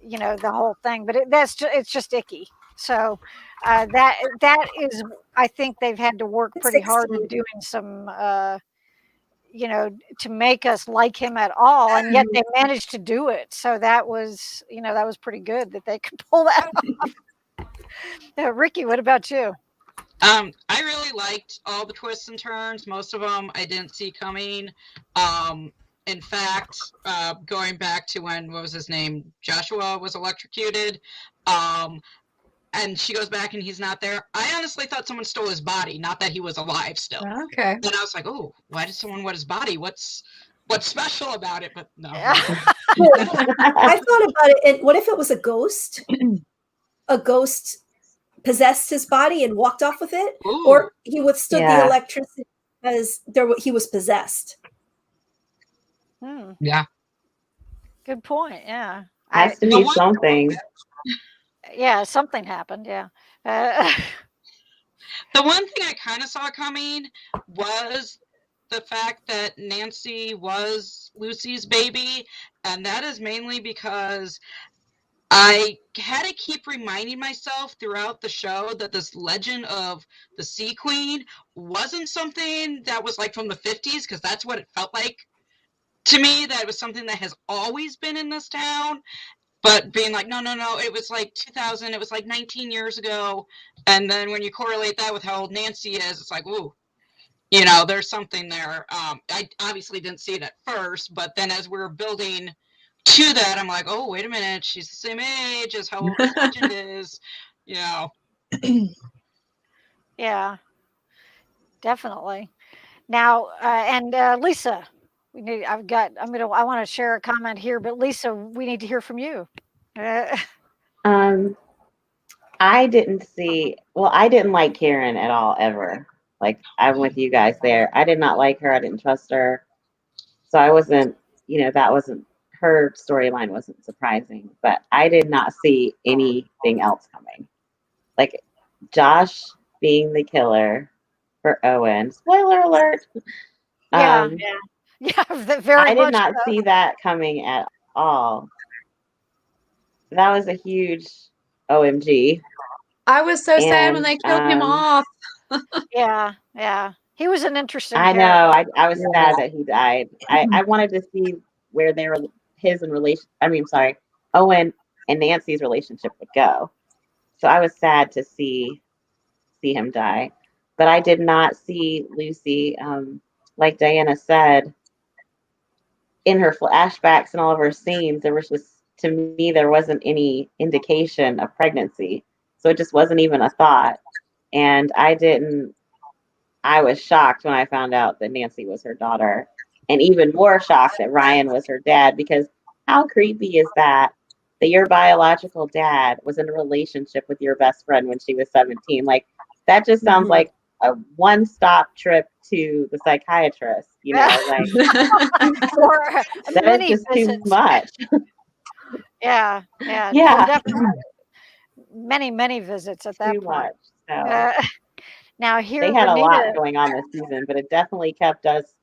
the whole thing. But it's just icky. So that is, I think they've had to work pretty hard at 16. doing some to make us like him at all, and yet they managed to do it. So that was pretty good that they could pull that off. Ricky, what about you? I really liked all the twists and turns. Most of them I didn't see coming. In fact, going back to when, what was his name, Joshua was electrocuted, and she goes back and he's not there. I honestly thought someone stole his body, not that he was alive still. Okay. And I was like, oh, why did someone want his body? What's special about it? But no. I thought about it. And what if it was a ghost? A ghost possessed his body and walked off with it, Ooh. or he withstood Yeah. the electricity because he was possessed. Yeah. Good point. Yeah. Has to be something. Yeah, something happened. Yeah. The one thing I kind of saw coming was the fact that Nancy was Lucy's baby, and that is mainly because I had to keep reminding myself throughout the show that this legend of the Sea Queen wasn't something that was like from the 50s, because that's what it felt like to me, that it was something that has always been in this town. But being like, no, it was like 2000, it was like 19 years ago. And then when you correlate that with how old Nancy is, it's like, ooh, there's something there. I obviously didn't see it at first, but then as we were building to that, I'm like, oh, wait a minute, she's the same age as how old the legend is, Yeah, definitely. Now, and Lisa, I want to share a comment here, but Lisa, we need to hear from you. I didn't like Karen at all, ever. Like, I'm with you guys there. I did not like her. I didn't trust her. So I wasn't, that wasn't, her storyline wasn't surprising, but I did not see anything else coming. Like, Josh being the killer for Owen. Spoiler alert. Yeah, very I much did not so. see that coming at all. That was a huge OMG. I was so sad when And, they killed him off. Yeah. He was an interesting I character. know. I was sad that he died. I wanted to see where Owen and Nancy's relationship would go. So I was sad to see him die. But I did not see Lucy, like Diana said, in her flashbacks and all of her scenes, to me, there wasn't any indication of pregnancy. So it just wasn't even a thought. And I was shocked when I found out that Nancy was her daughter, and even more shocked that Ryan was her dad, because how creepy is that your biological dad was in a relationship with your best friend when she was 17? Like, that just sounds like a one-stop trip to the psychiatrist, like Or that many is just visits. too much. Yeah. Yeah. Definitely. Many visits at that Too point. much. So Now here, they had a lot Renita, going on this season, but it definitely kept us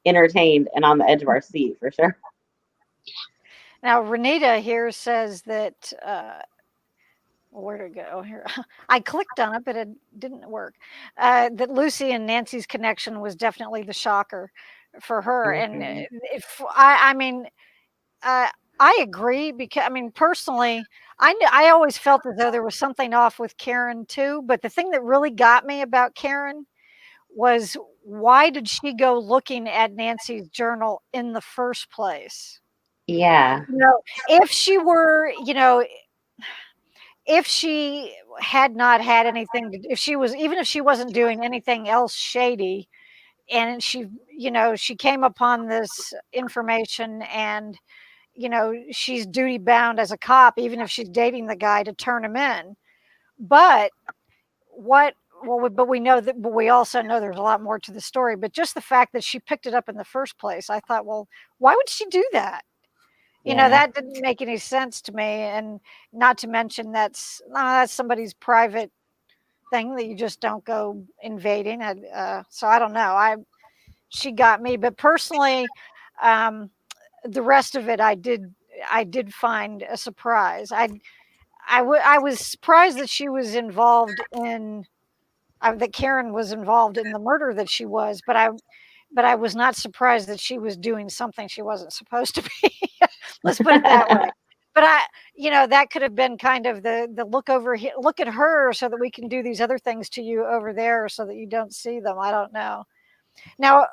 entertained and on the edge of our seat for sure. Now Renita here says that where to go here? I clicked on it, but it didn't work. That Lucy and Nancy's connection was definitely the shocker for her. And if I agree, because personally, I always felt as though there was something off with Karen too. But the thing that really got me about Karen was, why did she go looking at Nancy's journal in the first place? Yeah. If she were, if she had not had anything to, if she wasn't doing anything else shady, and she came upon this information, and she's duty bound as a cop, even if she's dating the guy, to turn him in. But we know that, but we also know there's a lot more to the story. But just the fact that she picked it up in the first place, I thought, well, why would she do that? Yeah. that didn't make any sense to me. And not to mention that's somebody's private thing that you just don't go invading. So I don't know. She got me, but personally, um, the rest of it I did find a surprise. I was surprised that she was involved in that Karen was involved in the murder that she was, but I was not surprised that she was doing something she wasn't supposed to be. Let's put it that way. But that could have been kind of the look over here, look at her so that we can do these other things to you over there so that you don't see them. I don't know. Now,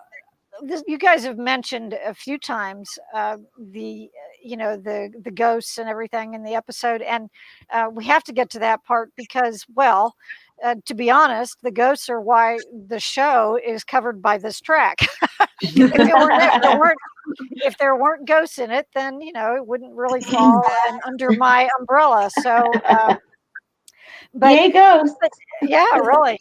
you guys have mentioned a few times the ghosts and everything in the episode, and we have to get to that part because, well, to be honest, the ghosts are why the show is covered by this track. If there weren't ghosts in it, then it wouldn't really fall under my umbrella. So, but, Yay, ghosts. but yeah, really.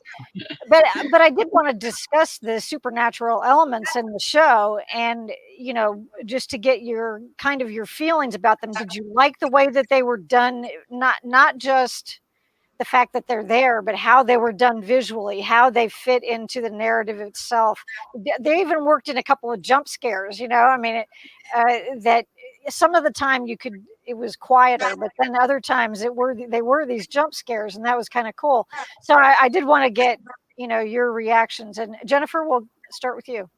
But I did want to discuss the supernatural elements in the show, and just to get your feelings about them. Did you like the way that they were done? Not just the fact that they're there, but how they were done visually, how they fit into the narrative itself. They even worked in a couple of jump scares. I mean, that some of the time it was quieter, but then other times they were these jump scares, and that was kind of cool. So I did want to get your reactions. And Jennifer, we'll start with you.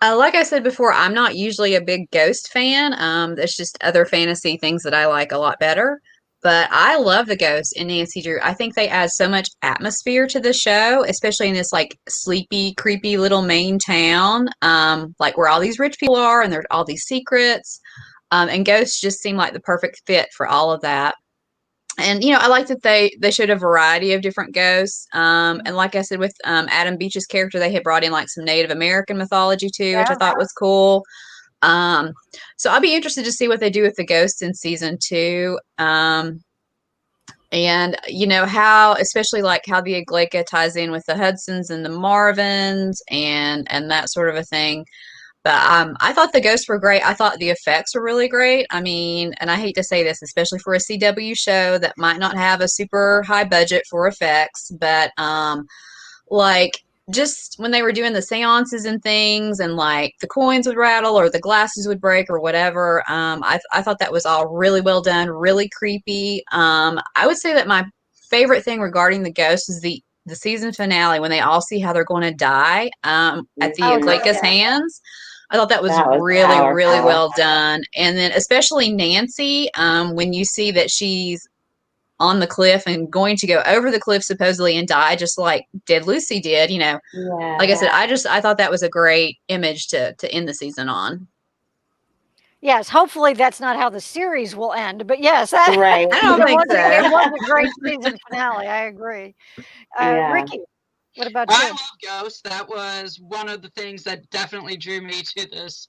Like I said before, I'm not usually a big ghost fan. There's just other fantasy things that I like a lot better. But I love the ghosts in Nancy Drew. I think they add so much atmosphere to the show, especially in this like sleepy, creepy little Maine town, like where all these rich people are and there's all these secrets. And ghosts just seem like the perfect fit for all of that. And I like that they showed a variety of different ghosts. And like I said, with Adam Beach's character, they had brought in like some Native American mythology too, which I thought was cool. So I'll be interested to see what they do with the ghosts in season 2. And how, especially like how the Agleka ties in with the Hudsons and the Marvins and that sort of a thing. But I thought the ghosts were great. I thought the effects were really great. I mean, and I hate to say this, especially for a CW show that might not have a super high budget for effects, but like just when they were doing the seances and things and like the coins would rattle or the glasses would break or whatever, I thought that was all really well done, really creepy. I would say that my favorite thing regarding the ghosts is the season finale when they all see how they're going to die at the Agleka's hands. I thought that was really, powerful. really well done. And then especially Nancy, when you see that she's on the cliff and going to go over the cliff supposedly and die, just like Dead Lucy did, Yeah. Like I said, I thought that was a great image to end the season on. Yes, hopefully that's not how the series will end, but yes, Right. I don't think so. It was a great season finale. I agree. Yeah. Ricky, what about I you? love Ghost. That was one of the things that definitely drew me to this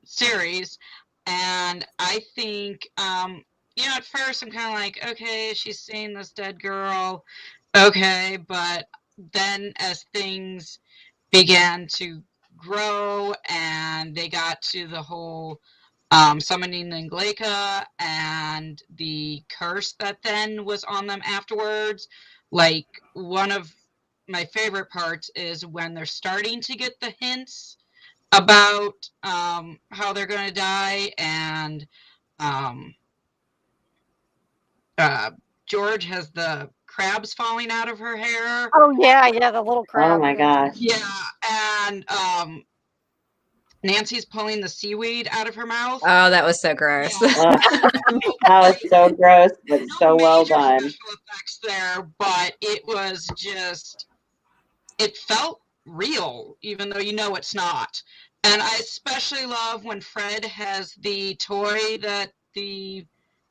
series. And I think, at first I'm kind of like, okay, she's seeing this dead girl. Okay. But then as things began to grow and they got to the whole summoning Agleka and the curse that then was on them afterwards, like one of my favorite parts is when they're starting to get the hints about how they're going to die, and George has the crabs falling out of her hair. Oh yeah, the little crab. Oh my gosh. Yeah, and Nancy's pulling the seaweed out of her mouth. Oh, that was so gross. Yeah. That was so gross, but No so well major done. special effects there, but it was just, it felt real, even though it's not. And I especially love when Fred has the toy that the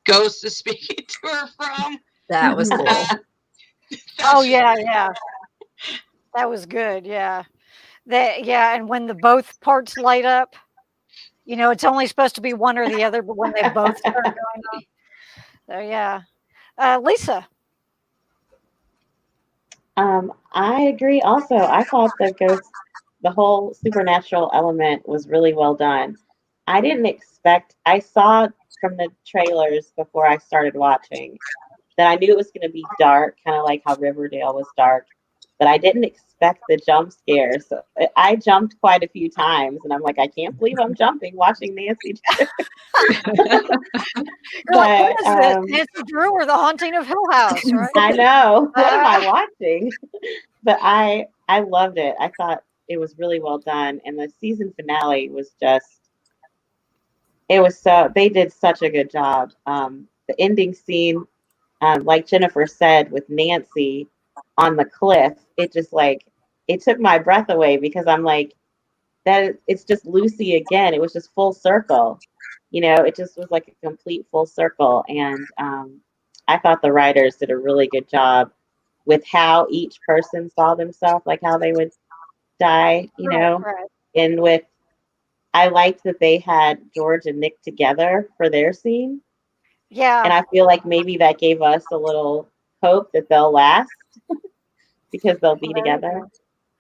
ghost is speaking to her from. That was cool. Oh yeah. That was good. Yeah. And when the both parts light up, it's only supposed to be one or the other, but when they both start going up. So yeah. Lisa. I agree also. I thought the whole supernatural element was really well done. I didn't expect, I saw from the trailers before I started watching that I knew it was going to be dark, kind of like how Riverdale was dark, but I didn't expect the jump scare. So I jumped quite a few times, and I'm like, I can't believe I'm jumping watching Nancy. You're like, what But is this? Nancy Drew or The Haunting of Hill House, right? I know. What am I watching? But I loved it. I thought it was really well done, and the season finale was just, it was so, they did such a good job. The ending scene, like Jennifer said, with Nancy on the cliff, it just like, it took my breath away because I'm like, that it's just Lucy again. It was just full circle. You know, it just was like a complete full circle. And I thought the writers did a really good job with how each person saw themselves, like how they would die, you know, Right. and with, I liked that they had George and Nick together for their scene. Yeah. And I feel like maybe that gave us a little hope that they'll last because they'll be together.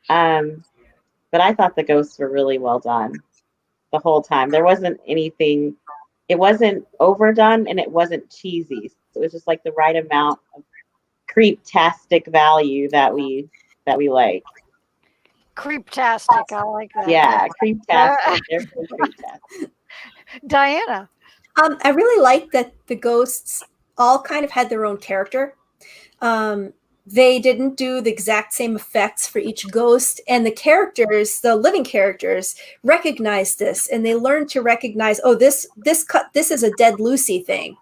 But I thought the ghosts were really well done the whole time. There wasn't anything, it wasn't overdone and it wasn't cheesy. So it was just like the right amount of creep-tastic value that we like. Creeptastic. I like that. Yeah, creep-tastic. There's some creep-tastic. Diana. I really like that the ghosts all kind of had their own character. They didn't do the exact same effects for each ghost, and the characters, the living characters, recognized this, and they learned to recognize, oh, this is a dead Lucy thing.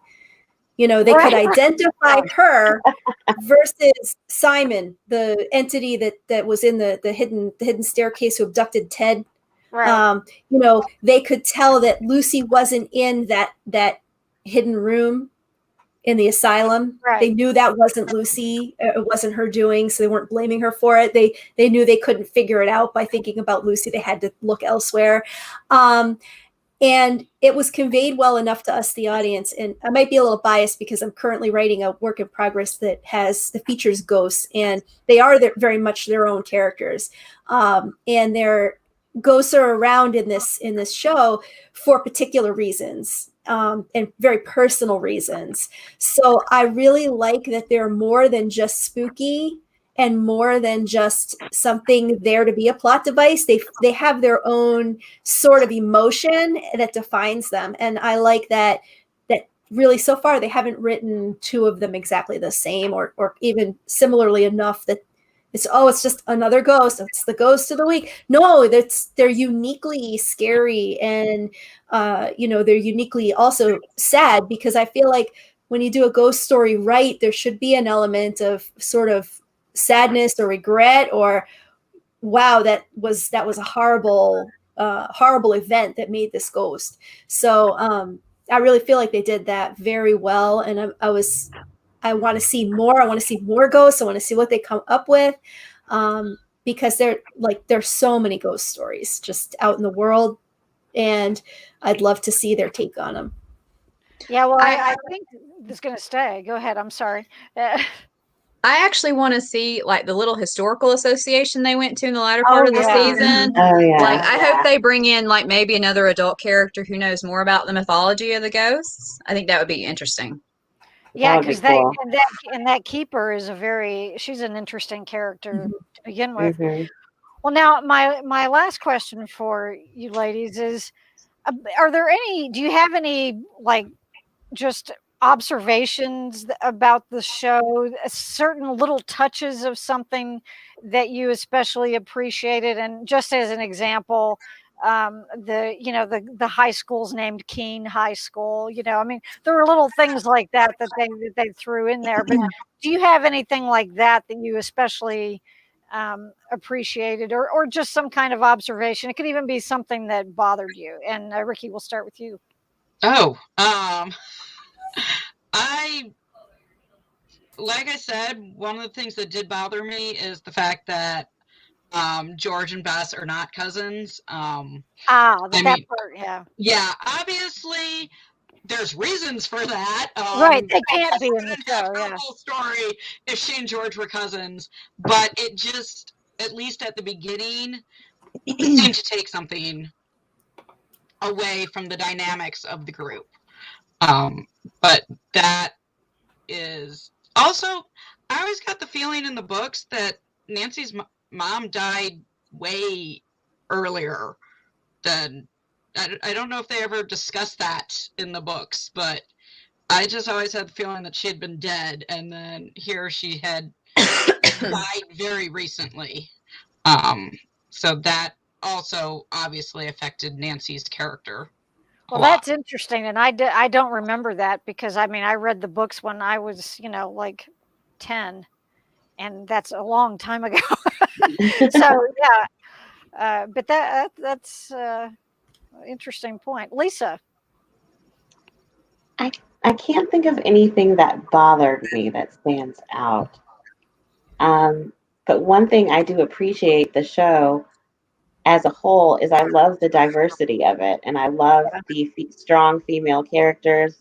You know, they could identify her versus Simon, the entity that was in the hidden staircase who abducted Ted. Right. You know, they could tell that Lucy wasn't in that hidden room in the asylum. Right. They knew that wasn't Lucy. It wasn't her doing, so they weren't blaming her for it. They knew they couldn't figure it out by thinking about Lucy. They had to look elsewhere. And it was conveyed well enough to us, the audience. And I might be a little biased because I'm currently writing a work in progress that features ghosts, and they are very much their own characters. And their ghosts are around in this show for particular reasons, and very personal reasons. So I really like that they're more than just spooky and more than just something there to be a plot device. They have their own sort of emotion that defines them. And I like that really so far they haven't written two of them exactly the same or even similarly enough that it's just another ghost. It's the ghost of the week. No, they're uniquely scary, and they're uniquely also sad, because I feel like when you do a ghost story right, there should be an element of sort of sadness or regret, or wow, that was a horrible event that made this ghost. So I really feel like they did that very well, and I want to see more. I want to see more ghosts. I want to see what they come up with, because there's so many ghost stories just out in the world, and I'd love to see their take on them. Yeah, well, I think it's going to stay. Go ahead. I'm sorry. I actually want to see like the little historical association they went to in the latter part of the season. Oh yeah. Like I hope they bring in like maybe another adult character who knows more about the mythology of the ghosts. I think that would be interesting. Yeah, That would be because cool. that keeper is she's an interesting character to begin with. Mhm. Well, now my last question for you ladies is, do you have any like just observations about the show, certain little touches of something that you especially appreciated? And just as an example, the high school's named Keene High School. I mean, there were little things like that they threw in there. But do you have anything like that you especially appreciated, or just some kind of observation? It could even be something that bothered you. And Ricky, we'll start with you. Oh, like I said, one of the things that did bother me is the fact that George and Bess are not cousins. Part, yeah. Yeah, obviously there's reasons for that. Right, they can't be in the show. Yeah, the whole story if she and George were cousins, but it just, at least at the beginning, seemed to take something away from the dynamics of the group. But that is also, I always got the feeling in the books that Nancy's mom died way earlier than, I don't know if they ever discussed that in the books, but I just always had the feeling that she had been dead, and then here she had died very recently. So that also obviously affected Nancy's character. Well, that's interesting, and I don't remember that because I mean I read the books when I was like 10, and that's a long time ago. So yeah, but that's interesting point, Lisa. I can't think of anything that bothered me that stands out. But one thing I do appreciate the show as a whole is I love the diversity of it, and I love the strong female characters.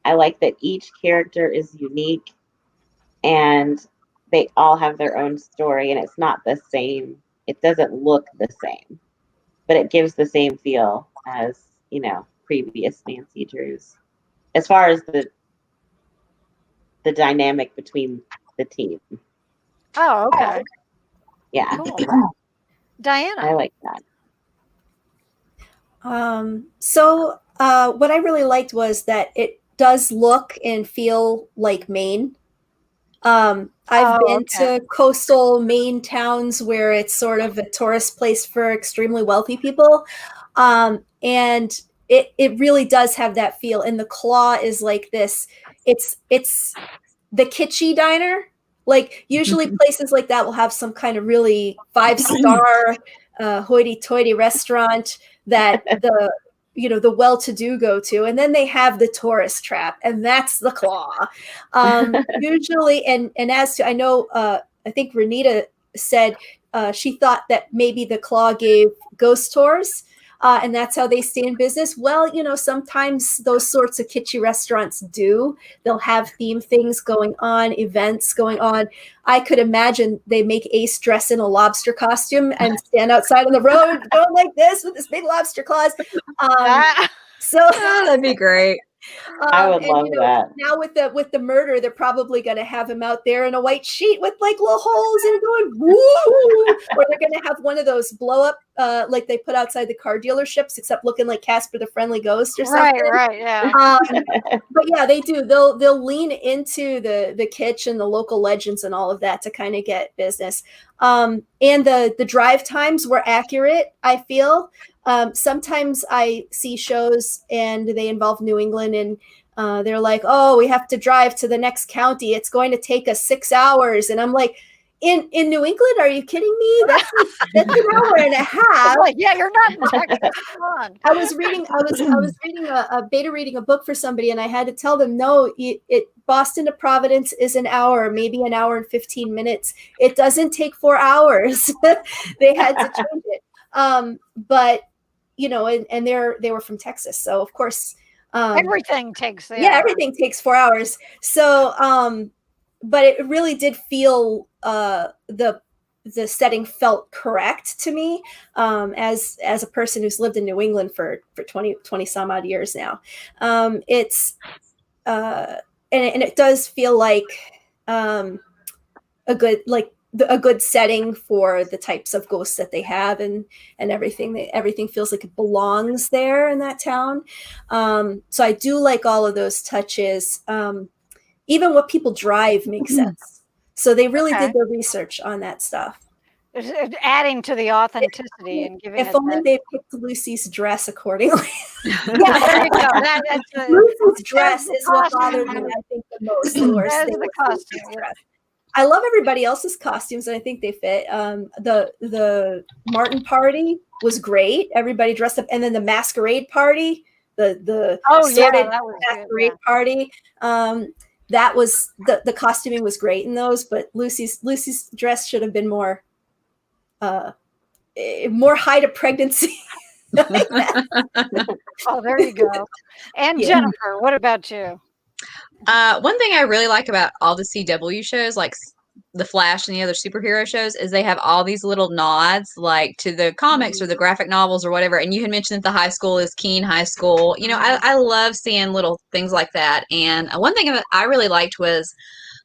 I like that each character is unique and they all have their own story, and it's not the same. It doesn't look the same, but it gives the same feel as, previous Nancy Drews. As far as the dynamic between the team. Oh, okay. Yeah. Cool. Diana. I like that. So what I really liked was that it does look and feel like Maine. I've been to coastal Maine towns where it's sort of a tourist place for extremely wealthy people. And it really does have that feel. And the Claw is like this, it's the kitschy diner. Like usually places like that will have some kind of really 5-star hoity-toity restaurant that the well-to-do go to, and then they have the tourist trap, and that's the Claw. Usually, and as to, I know, I think Renita said she thought that maybe the Claw gave ghost tours, and that's how they stay in business. Well, sometimes those sorts of kitschy restaurants do. They'll have theme things going on, events going on. I could imagine they make Ace dress in a lobster costume and stand outside on the road going like this with this big lobster claws. So that'd be great. I would love that. Now with the murder, they're probably going to have him out there in a white sheet with like little holes and going woo, or they're going to have one of those blow up like they put outside the car dealerships, except looking like Casper the Friendly Ghost or something. Right, yeah. But yeah, they do. They'll lean into the kitsch and the local legends and all of that to kind of get business. And the drive times were accurate, I feel. Sometimes I see shows and they involve New England, and they're like, oh, we have to drive to the next county. It's going to take us 6 hours. And I'm like, in New England, are you kidding me? That's an hour and a half. Like, yeah, you're not in Texas. Come on. I was reading a beta reading a book for somebody, and I had to tell them, no, Boston to Providence is an hour, maybe an hour and 15 minutes. It doesn't take 4 hours. They had to change it. But and they were from Texas, so of course everything takes everything takes 4 hours. So but it really did feel the setting felt correct to me, as a person who's lived in New England for 20 some odd years now. It's and it does feel like a good setting for the types of ghosts that they have, and everything feels like it belongs there in that town. So I do like all of those touches. Even what people drive makes sense. So they really did their research on that stuff. Adding to the authenticity and giving. If only they picked Lucy's dress accordingly. Yeah, there you go. Lucy's dress is what bothered me, I think, the most. The costume. Yeah. I love everybody else's costumes, and I think they fit. The Martin party was great. Everybody dressed up, and then the masquerade party, the masquerade party. That was the costuming was great in those, but Lucy's dress should have been more height of pregnancy. Oh, there you go. And Jennifer, what about you? One thing I really like about all the CW shows, like the Flash and the other superhero shows is they have all these little nods like to the comics or the graphic novels or whatever. And you had mentioned that the high school is Keene High School. You know, I love seeing little things like that. And one thing that I really liked was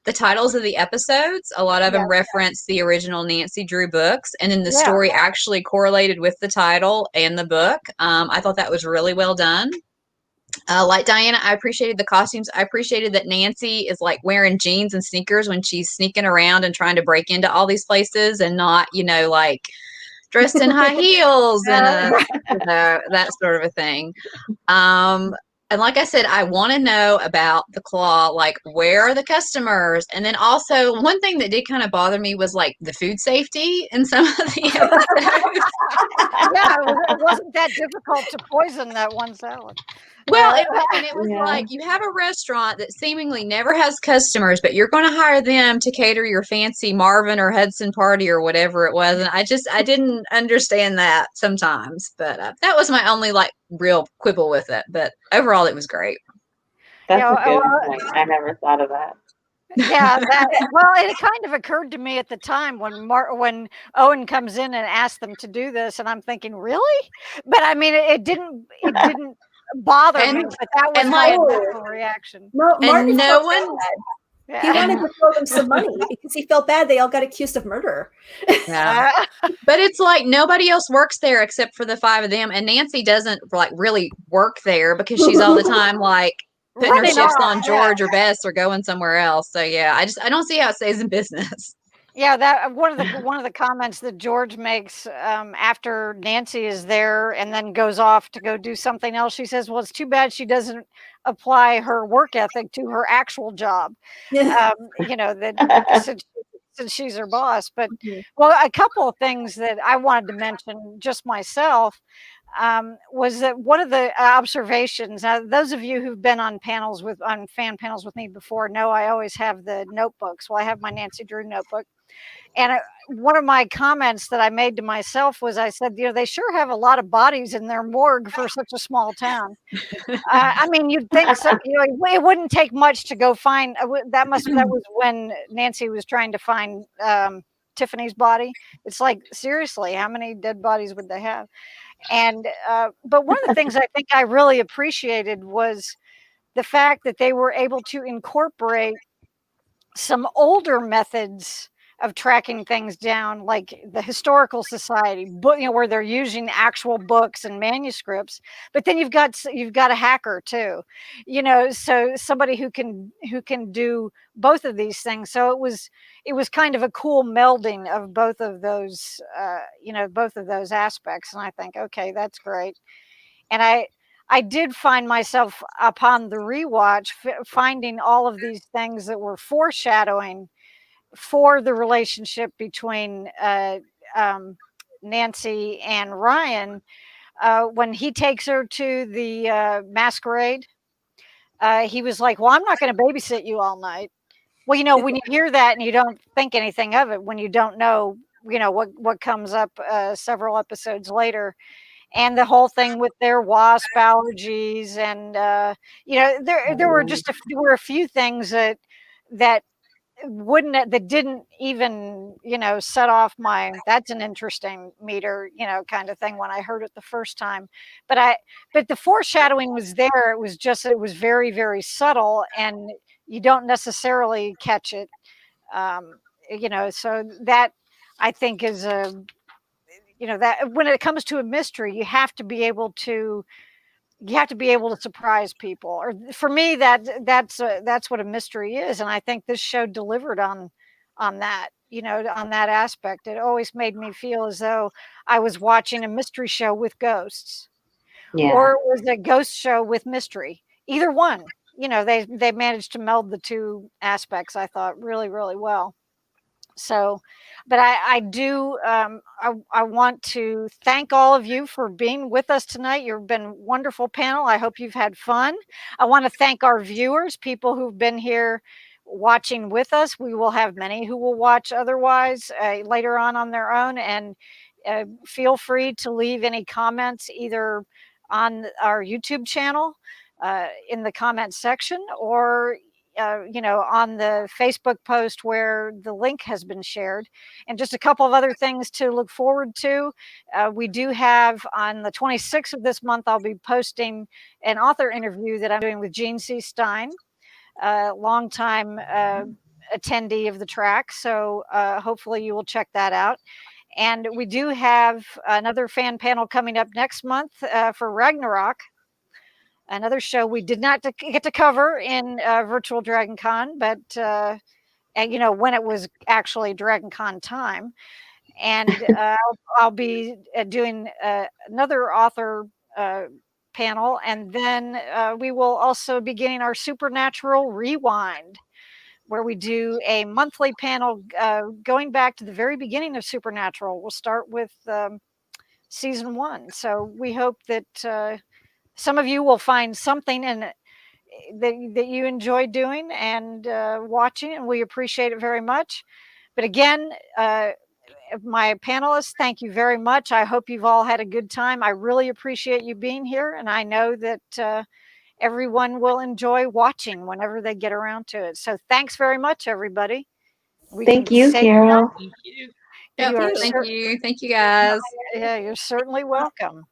the titles of the episodes. A lot of them reference the original Nancy Drew books, and then the story actually correlated with the title and the book. I thought that was really well done. Like Diana, I appreciated the costumes. I appreciated that Nancy is like wearing jeans and sneakers when she's sneaking around and trying to break into all these places, and not, you know, like dressed in high heels and that sort of a thing. And like I said, I want to know about the claw, like where are the customers? And then also one thing that did kind of bother me was like the food safety in some of the episodes. Yeah, it wasn't that difficult to poison that one salad. Well, it was like you have a restaurant that seemingly never has customers, but you're going to hire them to cater your fancy Marvin or Hudson party or whatever it was. And I didn't understand that sometimes, but that was my only like real quibble with it. But overall, it was great. That's a good point. I never thought of that. Yeah, well, it kind of occurred to me at the time when Owen comes in and asks them to do this, and I'm thinking, really? But I mean, it didn't bother me, but that was my initial reaction. No, Martin no one. He wanted to throw them some money because he felt bad they all got accused of murder. Yeah. But it's like nobody else works there except for the five of them, and Nancy doesn't like really work there because she's all the time like putting her shifts on George or Bess or going somewhere else. So yeah, I don't see how it stays in business. Yeah, that one of the comments that George makes after Nancy is there and then goes off to go do something else. She says, "Well, it's too bad she doesn't apply her work ethic to her actual job." You know, that since she's her boss. But well, a couple of things that I wanted to mention just myself was that one of the observations. Those of you who've been on fan panels with me before know I always have the notebooks. Well, I have my Nancy Drew notebook. And one of my comments that I made to myself was, I said, you know, they sure have a lot of bodies in their morgue for such a small town. I mean, you'd think so. You know, it wouldn't take much to go find that was when Nancy was trying to find Tiffany's body. It's like, seriously, how many dead bodies would they have? And but one of the things I think I really appreciated was the fact that they were able to incorporate some older methods of tracking things down, like the historical society book, you know, where they're using actual books and manuscripts. But then you've got a hacker too, you know, so somebody who can do both of these things. So it was kind of a cool melding of both of those, you know, both of those aspects. And I think, okay, that's great. And I did find myself upon the rewatch finding all of these things that were foreshadowing for the relationship between Nancy and Ryan when he takes her to the masquerade. He was like, "Well, I'm not going to babysit you all night." Well, you know, when you hear that and you don't think anything of it, when you don't know, you know, what comes up several episodes later. And the whole thing with their wasp allergies, and you know, there were a few things that didn't even, you know, set off my that's an interesting meter, you know, kind of thing when I heard it the first time. But the foreshadowing was there. It was very, very subtle, and you don't necessarily catch it. You know, so that I think is you know, that when it comes to a mystery, you have to be able to surprise people. Or for me, that's what a mystery is, and I think this show delivered on that, you know, on that aspect. It always made me feel as though I was watching a mystery show with ghosts, or it was a ghost show with mystery. Either one, you know, they managed to meld the two aspects, I thought, really, really well. So, but I do, I want to thank all of you for being with us tonight. You've been a wonderful panel. I hope you've had fun. I want to thank our viewers, people who've been here watching with us. We will have many who will watch otherwise later on their own. And feel free to leave any comments either on our YouTube channel in the comment section, or on the Facebook post where the link has been shared. And just a couple of other things to look forward to. We do have on the 26th of this month, I'll be posting an author interview that I'm doing with Gene C. Stein, a longtime attendee of the track. So hopefully you will check that out. And we do have another fan panel coming up next month for Ragnarok, another show we did not get to cover in virtual Dragon Con, but when it was actually Dragon Con time. And I'll be doing another author panel, and then we will also be getting our Supernatural Rewind, where we do a monthly panel going back to the very beginning of Supernatural. We'll start with season 1. So we hope that some of you will find something in that you enjoy doing and watching, and we appreciate it very much. But again, my panelists, thank you very much. I hope you've all had a good time. I really appreciate you being here, and I know that everyone will enjoy watching whenever they get around to it. So thanks very much, everybody. Thank you, Carol. Thank you. Yep, You are thank you. Thank you, guys. Yeah, you're certainly welcome.